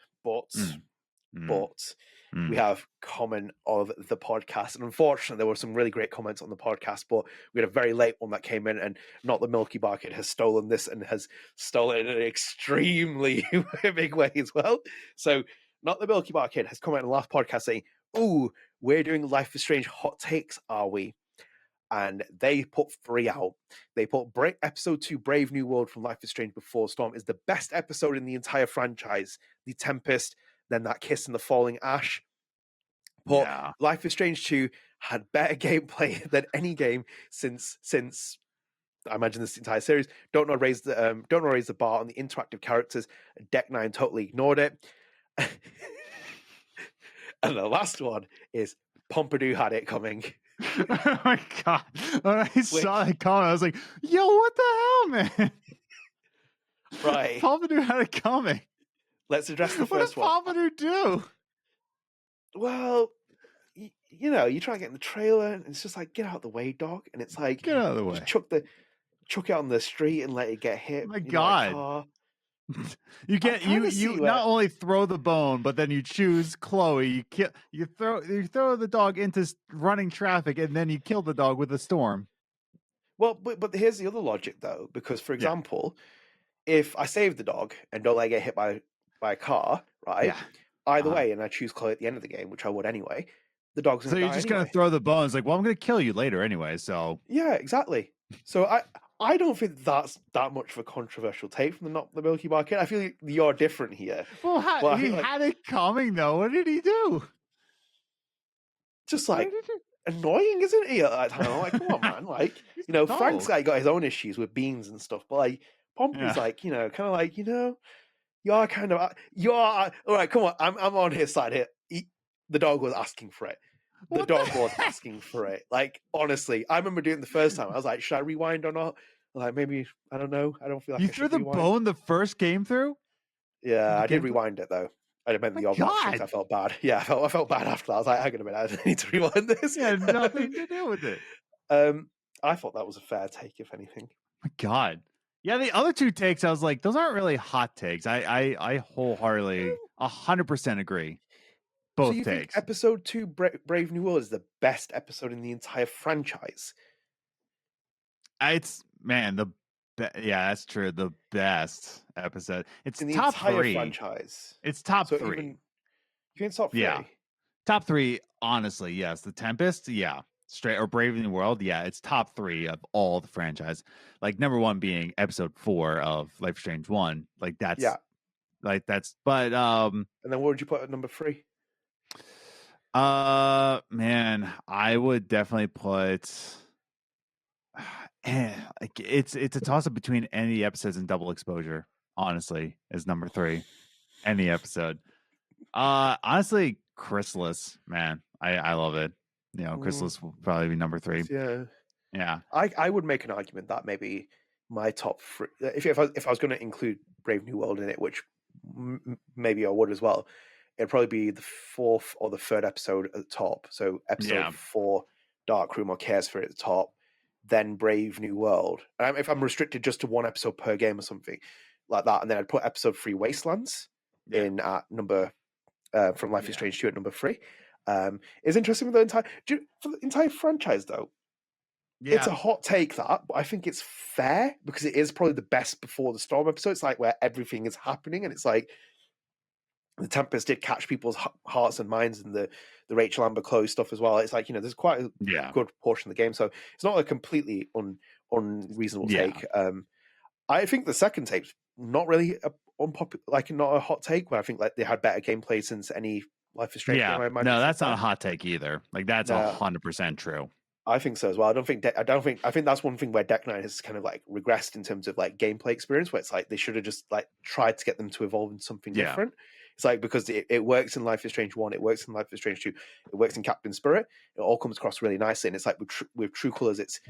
we have comment of the podcast, and unfortunately there were some really great comments on the podcast, but we had a very late one that came in, and Not the Milky Bar Kid has stolen this, and has stolen it in an extremely big way as well. So Not the Milky Bar Kid has come out in the last podcast saying, "Ooh, we're doing Life is Strange hot takes, are we?" And they put 3 out. They put episode 2, Brave New World from Life is Strange Before Storm is the best episode in the entire franchise. The Tempest, then that kiss in the falling ash. But Life is Strange 2 had better gameplay than any game since I imagine this entire series. Don't know raise the bar on the interactive characters. Deck 9 totally ignored it. And the last one is Pompidou had it coming. Oh my god! When I saw that comment, I was like, "Yo, what the hell, man?" Right, Pompidou had it coming. Let's address the first one. What did Pompidou do? Well, you try to get in the trailer, and it's just like, get out of the way, dog. And it's like, get out of the way. Chuck it on the street and let it get hit. Oh my god! You not only throw the bone, but then you choose Chloe. You throw the dog into running traffic, and then you kill the dog with a storm. Well, but here's the other logic though, because for example, if I save the dog and don't let it get hit by by a car, right? Yeah. Either Uh-huh. way, and I choose Chloe at the end of the game, which I would anyway, the dog's So gonna you're die just anyway. gonna throw the bones, like, well, I'm gonna kill you later anyway. So Yeah, exactly. So I don't think that's that much of a controversial take from the Milky Bar Kid. I feel like you're different here. well, But I he think like had it coming though. What did he do? just What like did he do? annoying, isn't he? At that time, I'm like, come on, man. Like, Frank's No. like got his own issues with beans and stuff, but like Pompey's Yeah. like, kind of like, you're kind of all right. Come on, I'm on his side here. The dog was asking for it. The What dog the was heck? asking for it. Like, honestly, I remember doing it the first time. I was like, should I rewind or not? Like, maybe I don't know. I don't feel like You I threw should the rewind. bone the first game through? Yeah, The I did game through? rewind it though. I meant My the odd match things. God. I felt bad. Yeah, I felt bad after that. I was like, hang on a minute, I need to rewind this. He had nothing to do with it. I thought that was a fair take, if anything. My God. Yeah, the other two takes, I was like, those aren't really hot takes. I wholeheartedly 100% agree. So Both you think takes. episode 2 Brave New World is the best episode in the entire franchise? It's yeah, that's true. The best episode. It's In the top entire 3. franchise. It's top So 3. even you think it's top 3? Yeah. Top 3, honestly, yes. The Tempest, yeah. Straight or Brave New World, yeah. It's top 3 of all the franchise. Like number 1 being episode 4 of Life is Strange 1. Like that's but And then what would you put at number 3? man, I would definitely put like it's a toss up between any episodes and Double Exposure, honestly, is number 3. Any episode. Honestly, Chrysalis, man. I love it. Chrysalis will probably be number 3. Yeah. Yeah. I would make an argument that maybe my top 3, if I was going to include Brave New World in it, which maybe I would as well, it'd probably be the 4th or the 3rd episode at the top. So episode 4, Dark Room or Chaos Sphere at the top, then Brave New World. If I'm restricted just to one episode per game or something like that, and then I'd put episode 3 Wastelands in at number from Life is Strange 2 at number 3. It's interesting with for the entire franchise though. Yeah. It's a hot take that, but I think it's fair because it is probably the best before the storm episode. It's like where everything is happening, and it's like the Tempest did catch people's hearts and minds, and the Rachel Amber Chloe stuff as well. It's like there's quite a good portion of the game, so it's not a completely unreasonable take. I think the second tape's not really not a hot take, but I think like they had better gameplay since any Life is Strange game. I imagine. No, that's not a hot take either. Like that's 100% true. I think so as well. I think that's one thing where Deck 9 has kind of like regressed in terms of like gameplay experience, where it's like they should have just like tried to get them to evolve into something different. It's like because it works in Life is Strange 1, it works in Life is Strange 2, it works in Captain Spirit. It all comes across really nicely, and it's like with True Colors, it's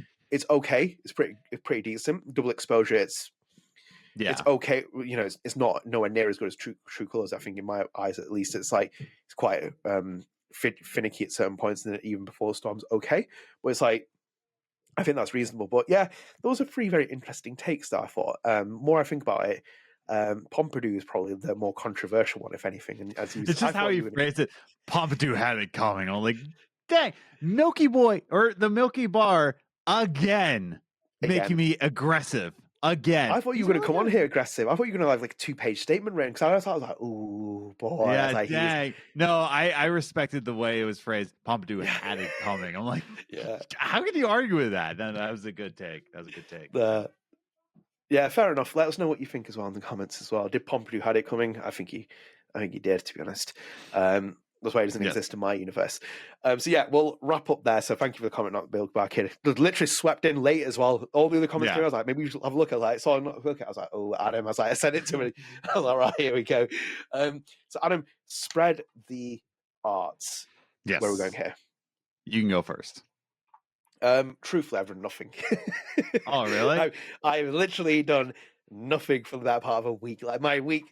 okay. It's pretty decent. Double Exposure, it's okay. It's not nowhere near as good as True Colors. I think in my eyes, at least, it's like it's quite finicky at certain points, and even before Storm's okay. But it's like I think that's reasonable. But yeah, those are 3 very interesting takes that I thought. More I think about it, Pompidou is probably the more controversial one, if anything. And as it's just how you phrased it. Pompidou had it coming. I'm like, dang, Milky Boy or the Milky Bar again. Making me aggressive. Again. I thought you were going to come on here aggressive. I thought you were going to have like a 2-page statement written because I was like, ooh, boy. Yeah, like, dang. No, I respected the way it was phrased. Pompidou had it coming. I'm like, how can you argue with that? No, that was a good take. Yeah, fair enough. Let us know what you think as well in the comments as well. Did Pompidou had it coming? I think he did, to be honest. That's why it doesn't exist in my universe. So yeah, we'll wrap up there. So thank you for the comment, not Bill back here. It literally swept in late as well. All the other comments, I was like, maybe we should have a look at that. So I was like, oh, Adam. I was like, I sent it to him. I was like, right, here we go. So Adam, spread the arts. Yes. Where are we going here? You can go first. Truthfully, I've done nothing. Oh, really? I've literally done nothing for that part of a week. Like my week.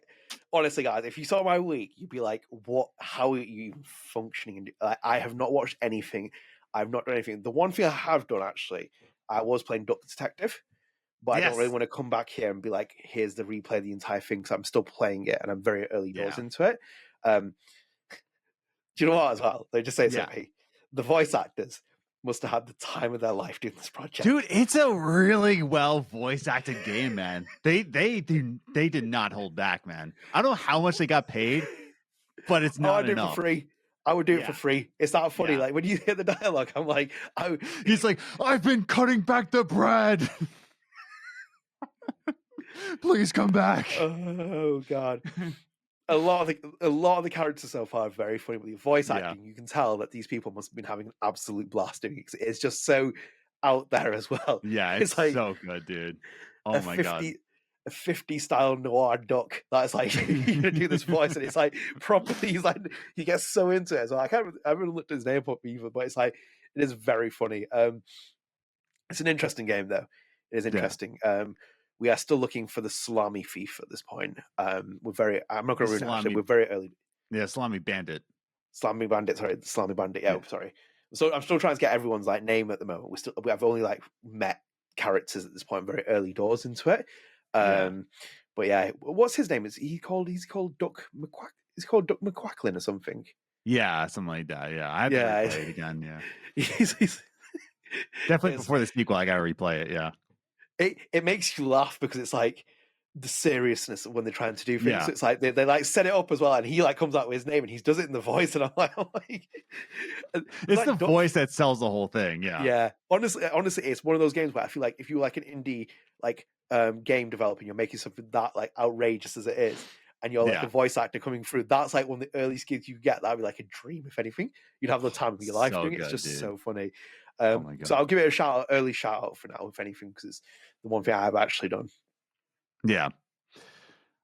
Honestly, guys, if you saw my week, you'd be like, "What? How are you functioning?" I have not watched anything. I've not done anything. The one thing I have done, actually, I was playing Duck Detective, but I don't really want to come back here and be like, "Here's the replay of the entire thing," because I'm still playing it and I'm very early doors into it. Do you know what? As well, they just say something. The voice actors, must have had the time of their life doing this project. Dude, it's a really well voice acted game, man. They did not hold back, man. I don't know how much they got paid, but it's not I'd do it enough. for free. I would do it for free. It's that funny. Yeah. Like when you hear the dialogue, I'm like, he's like, I've been cutting back the bread. Please come back. Oh God. A lot of the characters so far are very funny with the voice acting. You can tell that these people must have been having an absolute blast doing it. It's just so out there as well. Yeah, it's like so good, dude. Oh my God. A 50 style noir duck that's like you're gonna do this voice, and it's like properly. He's like he gets so into it. So I haven't looked his name up either, but it's like it is very funny. It's an interesting game though. It is interesting. We are still looking for the salami thief at this point. I'm not going to ruin it. Actually, we're very early. Yeah, salami bandit. Salami bandit. Sorry, the salami bandit. Yeah, sorry. So I'm still trying to get everyone's like name at the moment. We have only like met characters at this point, very early doors into it. But yeah, what's his name? He's called Duck McQuack. He's called Duck McQuacklin or something. Yeah, something like that. Yeah, I have to replay it again. Yeah, he's definitely before the sequel. I got to replay it. Yeah. It makes you laugh because it's like the seriousness of when they're trying to do things. Yeah. So it's like they like set it up as well, and he like comes out with his name and he does it in the voice, and I'm like, it's like the voice that sells the whole thing. Yeah. Honestly, it's one of those games where I feel like if you're like an indie like game developer, and you're making something that like outrageous as it is, and you're like a voice actor coming through, that's like one of the early skills you get. That'd be like a dream. If anything, you'd have the time of your life doing it. It's just so funny. So I'll give it early shout out for now, if anything, because it's the one thing I've actually done. Yeah.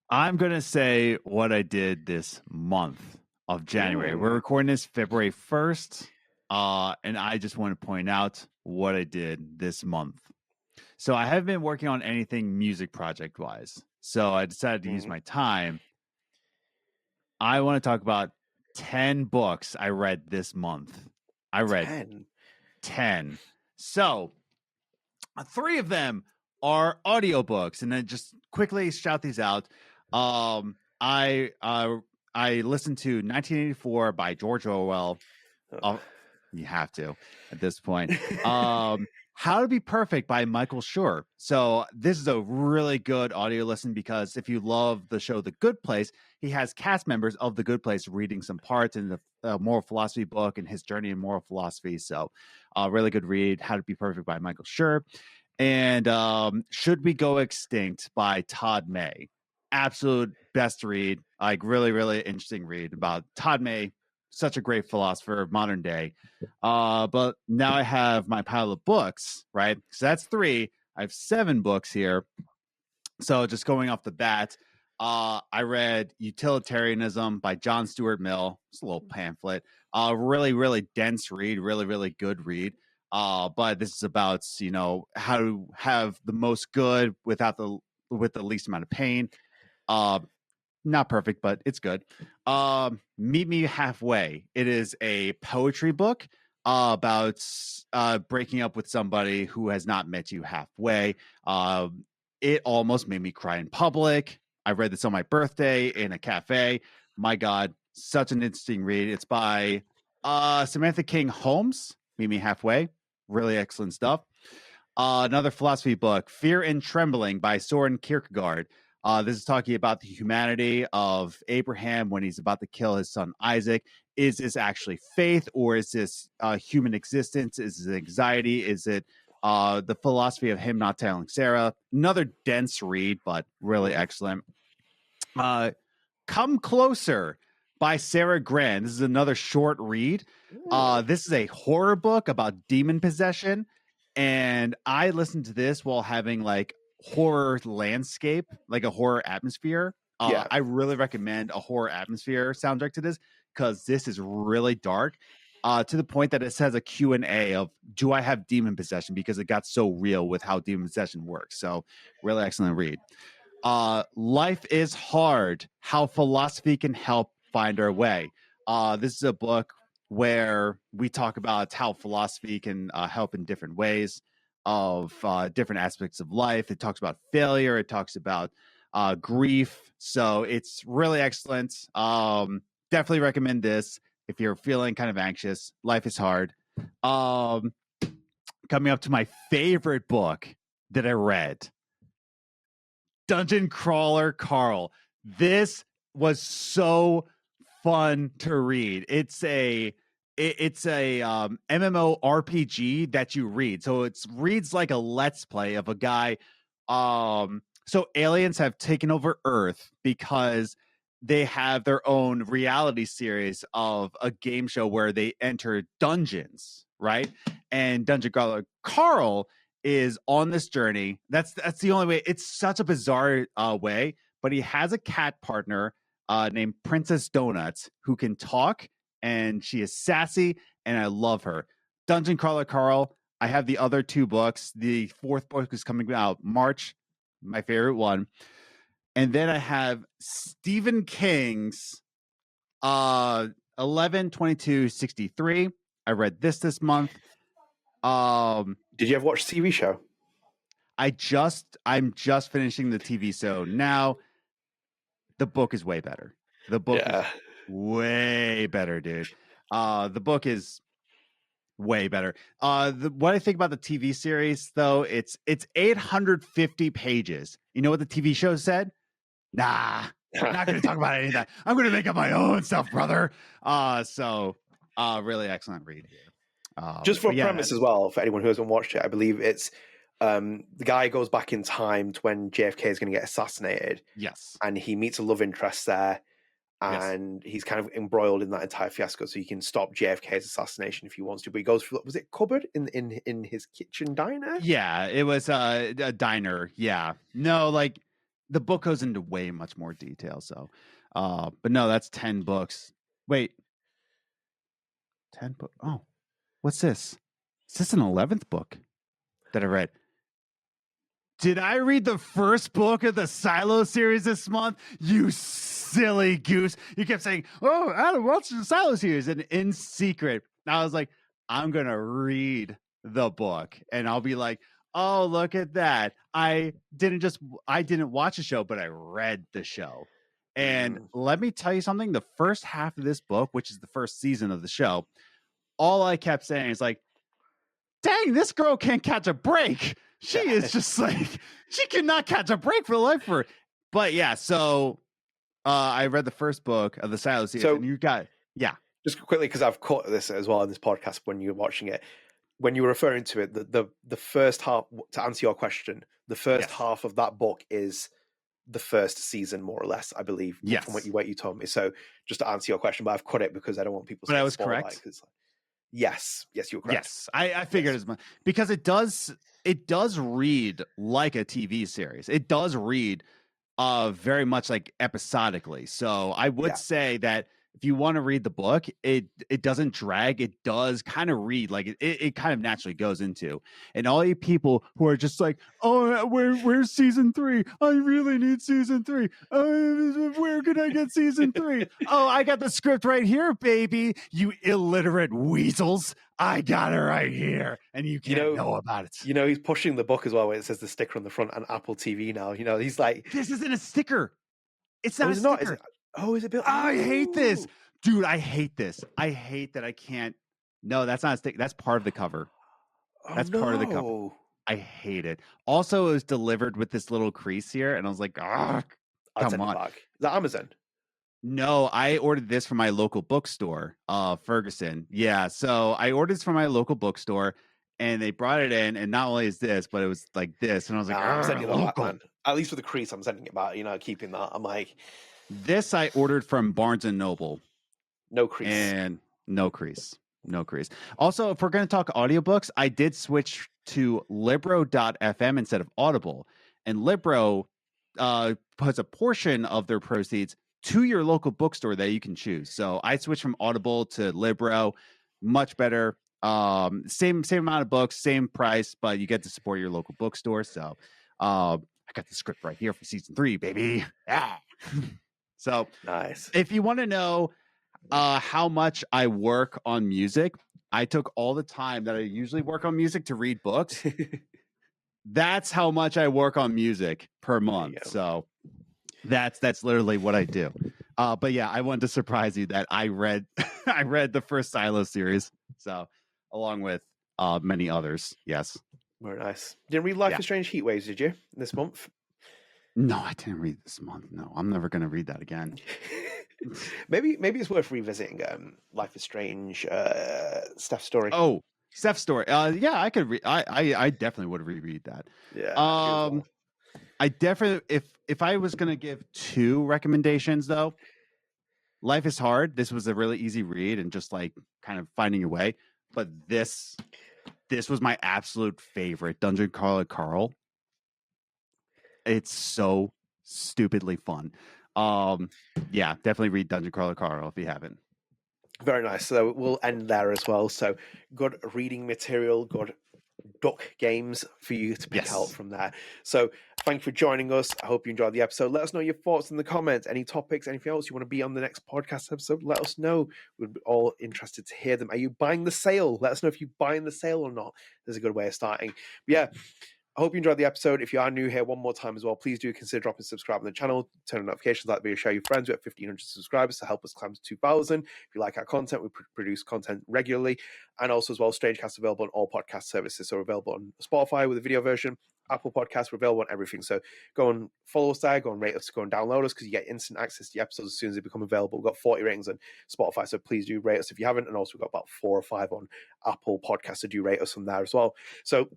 I'm going to say what I did this month of January. We're recording this February 1st. And I just want to point out what I did this month. So I haven't been working on anything music project wise. So I decided to use my time. I want to talk about 10 books I read this month. I read 10. So 3 of them are audiobooks, and then just quickly shout these out. I listened to 1984 by George Orwell. You have to at this point. How to Be Perfect by Michael Schur. So this is a really good audio listen because if you love the show The Good Place, he has cast members of The Good Place reading some parts in the moral philosophy book and his journey in moral philosophy. So really good read. How to Be Perfect by Michael Schur. And Should We Go Extinct by Todd May. Absolute best read. Like really, really interesting read about Todd May. Such a great philosopher of modern day. But now I have my pile of books, right? So that's 3. I have 7 books here. So just going off the bat, I read Utilitarianism by John Stuart Mill. It's a little pamphlet. Really, really dense read. Really, really good read. But this is about, how to have the most good with the least amount of pain. Not perfect, but it's good. Meet Me Halfway. It is a poetry book about breaking up with somebody who has not met you halfway. It almost made me cry in public. I read this on my birthday in a cafe. My God, such an interesting read. It's by Samantha King Holmes. Meet Me Halfway. Really excellent stuff. Another philosophy book, Fear and Trembling by Soren Kierkegaard. This is talking about the humanity of Abraham when he's about to kill his son Isaac. Is this actually faith, or is this human existence? Is it anxiety? Is it the philosophy of him not telling Sarah? Another dense read, but really excellent. Come Closer by Sarah Gran. This is another short read. This is a horror book about demon possession. And I listened to this while having like horror landscape, like a horror atmosphere. I really recommend a horror atmosphere soundtrack to this because this is really dark to the point that it says a Q&A of, do I have demon possession? Because it got so real with how demon possession works. So really excellent read. Life is Hard, How Philosophy Can Help Find Our Way. This is a book where we talk about how philosophy can help in different ways of different aspects of life. It talks about failure. It talks about grief. So it's really excellent. Definitely recommend this if you're feeling kind of anxious. Life is Hard. coming up to my favorite book that I read. Dungeon Crawler Carl. This was so fun to read. It's a MMO RPG that you read. So it reads like a let's play of a guy. So aliens have taken over Earth because they have their own reality series of a game show where they enter dungeons, right? And Dungeon Crawler Carl is on this journey. That's the only way. It's such a bizarre way, but he has a cat partner named Princess Donuts who can talk, and she is sassy, and I love her. Dungeon Crawler Carl. I have the other 2 books. The 4th book is coming out March, my favorite one. And then I have Stephen King's 11/22/63. I read this month. Did you ever watch the TV show? I'm just finishing the TV show now. The book is way better. The book is way better, dude. The book is way better. What I think about the TV series, though, it's 850 pages. You know what the TV show said? Nah, I'm not going to talk about any of that. I'm going to make up my own stuff, brother. So really excellent read here. Just for premise as well, for anyone who hasn't watched it, I believe it's the guy goes back in time to when JFK is going to get assassinated. Yes. And he meets a love interest there. And he's kind of embroiled in that entire fiasco, so he can stop JFK's assassination if he wants to. But he goes through, was it cupboard in his kitchen diner? Yeah, it was a diner. Yeah. No, like the book goes into way much more detail. So, but no, that's 10 books. Wait, 10 book. Oh, what's this? Is this an 11th book that I read? Did I read the first book of the Silo series this month? You silly goose. You kept saying, oh, Adam, what's the Silo series? And in secret, I was like, I'm going to read the book. And I'll be like, oh, look at that. I didn't watch the show, but I read the show. And let me tell you something. The first half of this book, which is the first season of the show, all I kept saying is like, dang, this girl can't catch a break. She is just like, she cannot catch a break for the life of her. But yeah, so I read the first book of the Silo series, and you got, just quickly, because I've caught this as well in this podcast when you're watching it. When you were referring to it, the first half, to answer your question, the first half of that book is the first season, more or less, I believe, from what you told me. So just to answer your question, but I've cut it because I don't want people to But I was correct. Yes, you were correct. Yes, I figured as much, because it does read like a TV series. It does read very much like episodically. So I would say that if you want to read the book, it doesn't drag. It does kind of read like it kind of naturally goes into. And all you people who are just like, oh, where's season 3? I really need season 3. Where can I get season 3? Oh, I got the script right here, baby. You illiterate weasels. I got it right here. And you can't know about it. You know, he's pushing the book as well, where it says the sticker on the front and Apple TV now. You know, he's like, this isn't a sticker. It's not a sticker. Is it? Oh, is it built? I hate this. Dude, I hate this. I hate that I can't. No, that's not a stick. That's part of the cover. That's part of the cover. I hate it. Also, it was delivered with this little crease here, and I was like, come on. Is that Amazon? No, I ordered this from my local bookstore, Ferguson. Yeah, so I ordered this from my local bookstore, and they brought it in, and not only is this, but it was like this, and I was like, I'm sending it back, man. At least with the crease, I'm sending it back. You know, keeping that. I'm like, this I ordered from Barnes and Noble. No crease. And no crease. No crease. Also, if we're going to talk audiobooks, I did switch to Libro.fm instead of Audible. And Libro puts a portion of their proceeds to your local bookstore that you can choose. So I switched from Audible to Libro. Much better. Same amount of books, same price, but you get to support your local bookstore. So I got the script right here for season 3, baby. Yeah. So nice. If you want to know how much I work on music, I took all the time that I usually work on music to read books. That's how much I work on music per month. So that's literally what I do. But yeah, I wanted to surprise you that I read the first Silo series. So along with many others. Yes. Very nice. Didn't read Life Yeah. is Strange Heat Waves, did you, this month? No, I didn't read this month. No, I'm never going to read that again. maybe it's worth revisiting Life is Strange, Steph's story. Oh, Steph's story. Yeah, I could read. I definitely would reread that. Yeah. I definitely, if I was gonna give 2 recommendations though, Life is Hard. This was a really easy read and just like kind of finding your way. But this was my absolute favorite, Dungeon Crawler Carl. It's so stupidly fun. Yeah, definitely read Dungeon Crawler Carl if you haven't. Very nice. So we'll end there as well. So good reading material, good duck games for you to pick out from there. So thank you for joining us. I hope you enjoyed the episode. Let us know your thoughts in the comments, any topics, anything else you want to be on the next podcast episode. Let us know. We'd be all interested to hear them. Are you buying the sale? Let us know if you're buying the sale or not. There's a good way of starting. But yeah, I hope you enjoyed the episode. If you are new here, one more time as well, please do consider dropping subscribe on the channel, turn on notifications, like the video, share your friends. We have 1,500 subscribers to help us climb to 2,000. If you like our content, we produce content regularly. And also as well, StrangeCast available on all podcast services. So we're available on Spotify with a video version, Apple Podcasts, we're available on everything. So go and follow us there, go and rate us, go and download us because you get instant access to the episodes as soon as they become available. We've got 40 ratings on Spotify, so please do rate us if you haven't. And also we've got about 4 or 5 on Apple Podcasts, so do rate us from there as well. So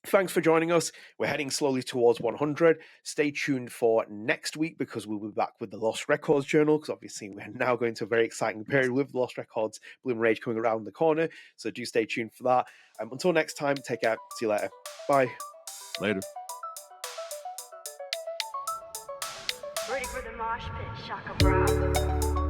thanks for joining us. We're heading slowly towards 100. Stay tuned for next week because we'll be back with the Lost Records Journal because obviously we're now going to a very exciting period with the Lost Records Bloom Rage coming around the corner. So do stay tuned for that. Until next time, take care. See you later. Bye. Later. Ready for the mosh pit, Shaka Bravo.